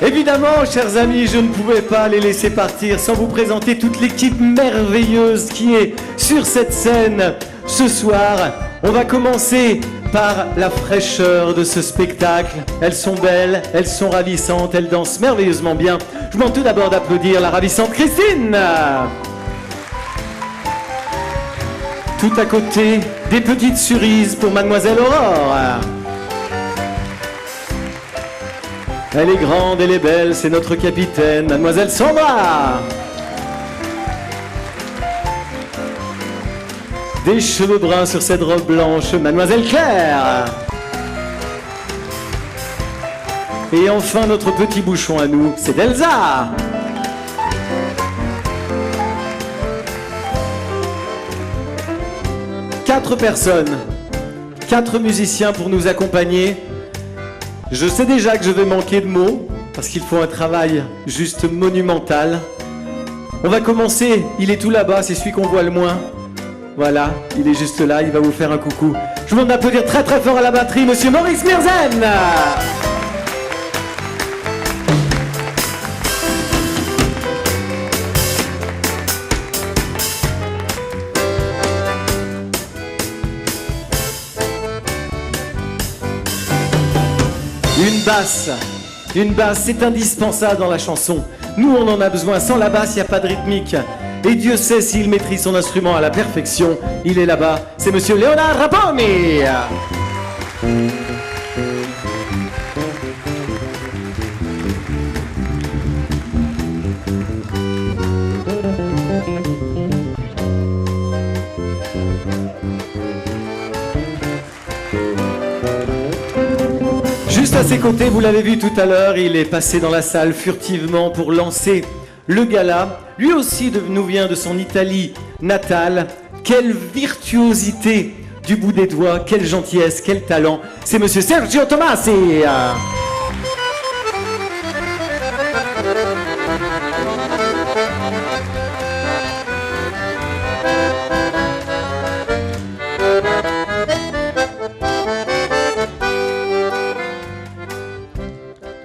Évidemment, chers amis, je ne pouvais pas les laisser partir sans vous présenter toute l'équipe merveilleuse qui est sur cette scène ce soir. On va commencer par la fraîcheur de ce spectacle. Elles sont belles, elles sont ravissantes, elles dansent merveilleusement bien. Je vous demande tout d'abord d'applaudir la ravissante Christine. Tout à côté, des petites cerises pour Mademoiselle Aurore. Elle est grande, elle est belle, c'est notre capitaine, Mademoiselle Sandra. Des cheveux bruns sur cette robe blanche, Mademoiselle Claire. Et enfin, notre petit bouchon à nous, c'est Elsa. Quatre personnes, 4 musiciens pour nous accompagner. Je sais déjà que je vais manquer de mots, parce qu'il faut un travail juste monumental. On va commencer, il est tout là-bas, c'est celui qu'on voit le moins. Voilà, il est juste là, il va vous faire un coucou. Je vous demande d'applaudir très très fort à la batterie, Monsieur Maurice Mirzen. Une basse, c'est indispensable dans la chanson. Nous, on en a besoin. Sans la basse, il n'y a pas de rythmique. Et Dieu sait s'il maîtrise son instrument à la perfection. Il est là-bas, c'est Monsieur Léonard Raponi. Juste à ses côtés, vous l'avez vu tout à l'heure, il est passé dans la salle furtivement pour lancer le gala. Lui aussi nous vient de son Italie natale. Quelle virtuosité du bout des doigts, quelle gentillesse, quel talent. C'est Monsieur Sergio Tomasi.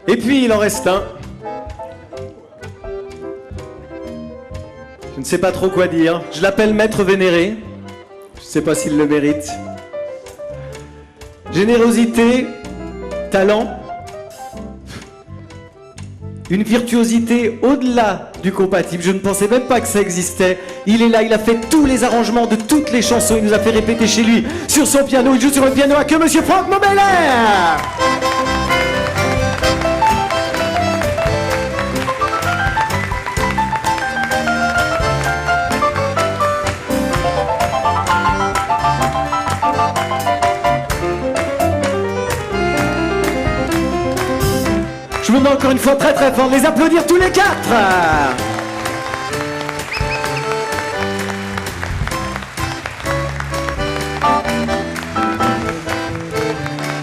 Et puis il en reste un. Je ne sais pas trop quoi dire. Je l'appelle Maître Vénéré. Je ne sais pas s'il le mérite. Générosité, talent, une virtuosité au-delà du compatible. Je ne pensais même pas que ça existait. Il est là, il a fait tous les arrangements de toutes les chansons. Il nous a fait répéter chez lui sur son piano. Il joue sur le piano à queue, Monsieur Franck Montbelair. Je vous demande encore une fois très très fort de les applaudir tous les 4.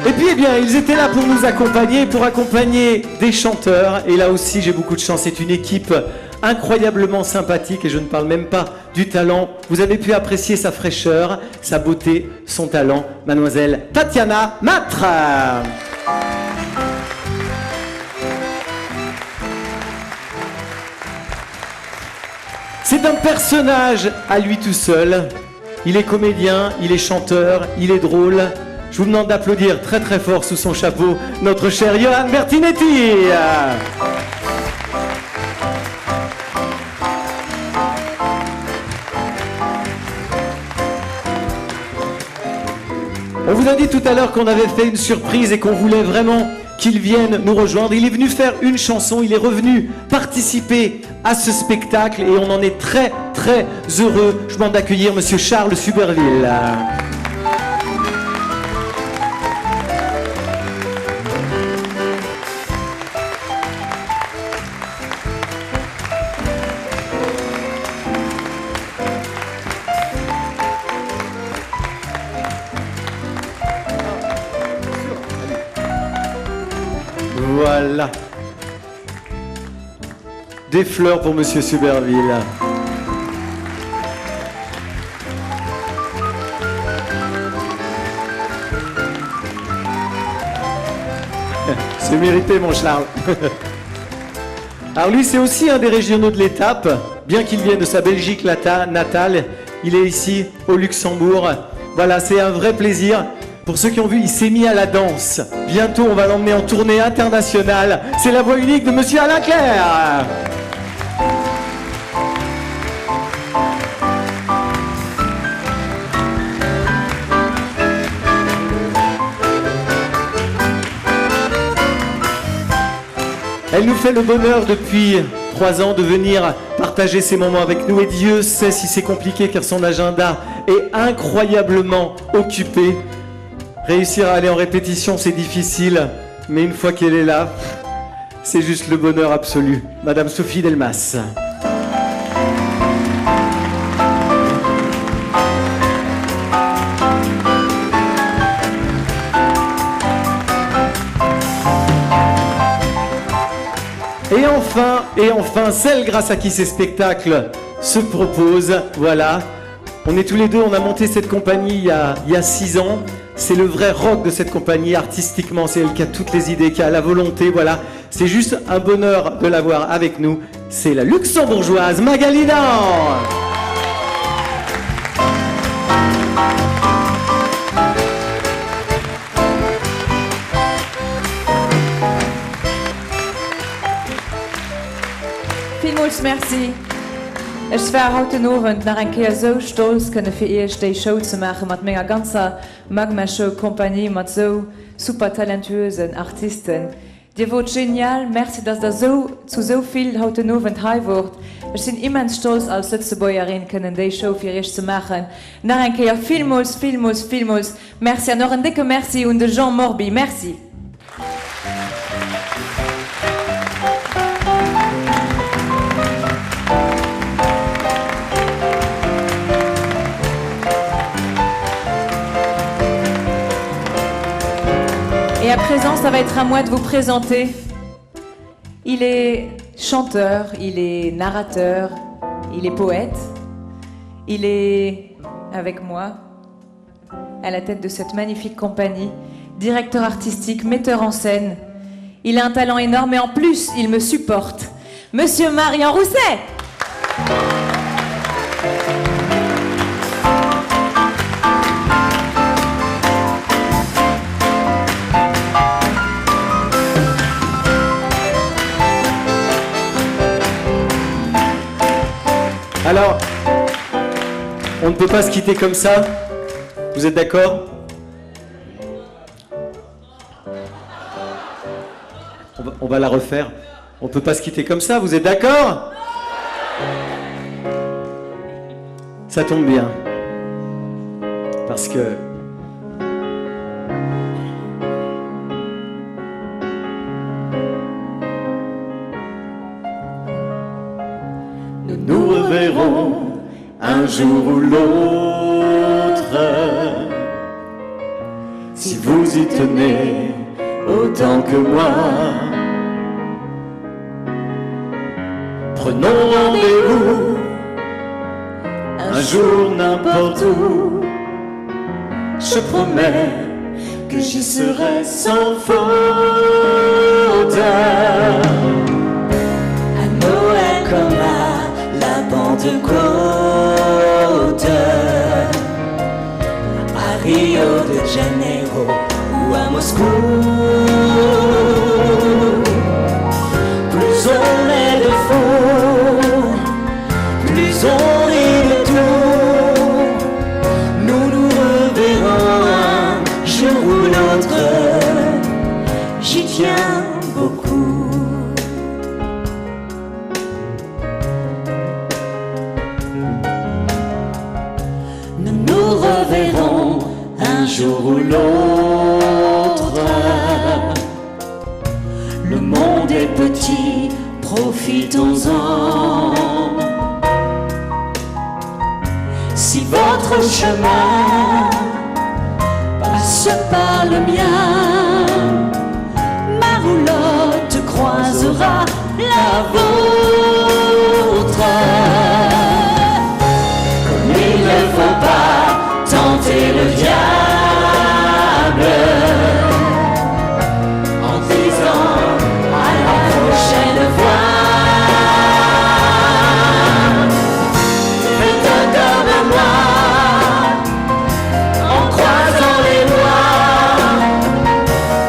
Et puis eh bien, ils étaient là pour nous accompagner, pour accompagner des chanteurs. Et là aussi, j'ai beaucoup de chance, c'est une équipe incroyablement sympathique et je ne parle même pas du talent. Vous avez pu apprécier sa fraîcheur, sa beauté, son talent, mademoiselle Tatiana Matre. C'est un personnage à lui tout seul. Il est comédien, il est chanteur, il est drôle. Je vous demande d'applaudir très très fort sous son chapeau notre cher Johan Bertinetti. On vous a dit tout à l'heure qu'on avait fait une surprise et qu'on voulait vraiment qu'il vienne nous rejoindre. Il est venu faire une chanson, il est revenu participer à ce spectacle et on en est très très heureux. Je demande d'accueillir Monsieur Charles Suberville. Voilà. Des fleurs pour Monsieur Suberville. C'est mérité, mon Charles. Alors lui, c'est aussi un des régionaux de l'étape. Bien qu'il vienne de sa Belgique natale, il est ici au Luxembourg. Voilà, c'est un vrai plaisir. Pour ceux qui ont vu, il s'est mis à la danse. Bientôt, on va l'emmener en tournée internationale. C'est la voix unique de Monsieur Alain Clerc. Elle nous fait le bonheur depuis 3 ans de venir partager ces moments avec nous. Et Dieu sait si c'est compliqué car son agenda est incroyablement occupé. Réussir à aller en répétition, c'est difficile, mais une fois qu'elle est là, c'est juste le bonheur absolu. Madame Sophie Delmas. Et enfin, celle grâce à qui ces spectacles se proposent, voilà. On est tous les deux, on a monté cette compagnie il y a 6 ans. C'est le vrai rock de cette compagnie, artistiquement. C'est elle qui a toutes les idées, qui a la volonté, voilà. C'est juste un bonheur de l'avoir avec nous. C'est la luxembourgeoise Magali Dan. Vielmals merci. Ich war heute Abend nach ein Kehr so stolz, können für ihr die Show zu machen mit meiner ganzen Magma Show Kompanie, mit so super talentuösen Artisten. Dir wurde genial, merci, dass das so zu so viel heute Abend hier wird. Ich bin immens stolz, als Lützebäuerin können die Show für ihr zu machen. Nach ein Kehr vielmals merci. Noch ein dicke Merci und Jean Morby, merci. Et à présent, ça va être à moi de vous présenter. Il est chanteur, il est narrateur, il est poète. Il est, avec moi, à la tête de cette magnifique compagnie, directeur artistique, metteur en scène. Il a un talent énorme et en plus, il me supporte. Monsieur Marian Rousset! Alors, on ne peut pas se quitter comme ça. Vous êtes d'accord ? On va la refaire. On ne peut pas se quitter comme ça. Vous êtes d'accord ? Ça tombe bien. Parce que... nous reverrons un jour ou l'autre. Si vous y tenez autant que moi, prenons rendez-vous un jour n'importe où. Je promets que j'y serai sans faute. À Noël comme à la Pentecôte, à Rio de Janeiro ou à Moscou. Plus on est de faux, plus on rit de tout. Nous nous reverrons un jour ou l'autre, j'y tiens beaucoup. Nous nous reverrons un jour ou l'autre. Le monde est petit, profitons-en. Si votre chemin passe par le mien, ma roulotte croisera la vôtre. Comme il ne faut pas tenter le diable en disant à la prochaine fois. Faites comme moi, en croisant les doigts,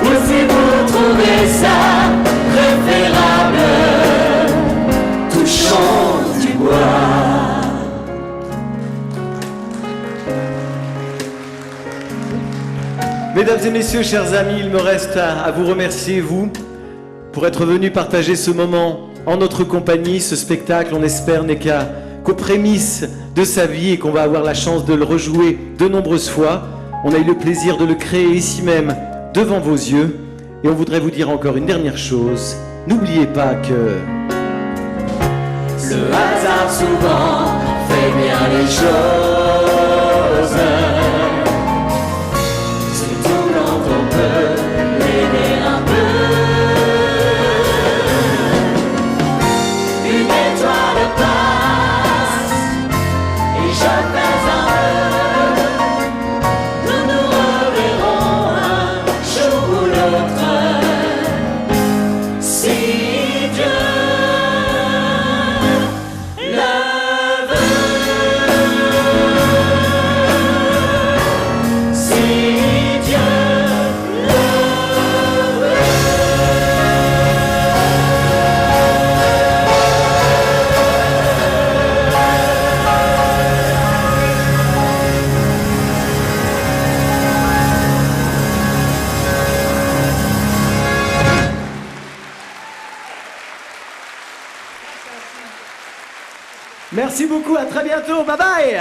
ou si vous trouvez ça préférable, touchons du bois. Mesdames et messieurs, chers amis, il me reste à vous remercier, vous, pour être venus partager ce moment en notre compagnie. Ce spectacle, on espère, n'est qu'aux prémices de sa vie et qu'on va avoir la chance de le rejouer de nombreuses fois. On a eu le plaisir de le créer ici même, devant vos yeux. Et on voudrait vous dire encore une dernière chose. N'oubliez pas que... Le hasard souvent fait bien les choses. Surtout quand on peut l'aider un peu. Une étoile passe et je fais un vœu. Nous nous reverrons un jour ou l'autre. Si Dieu Merci beaucoup, à très bientôt, bye bye.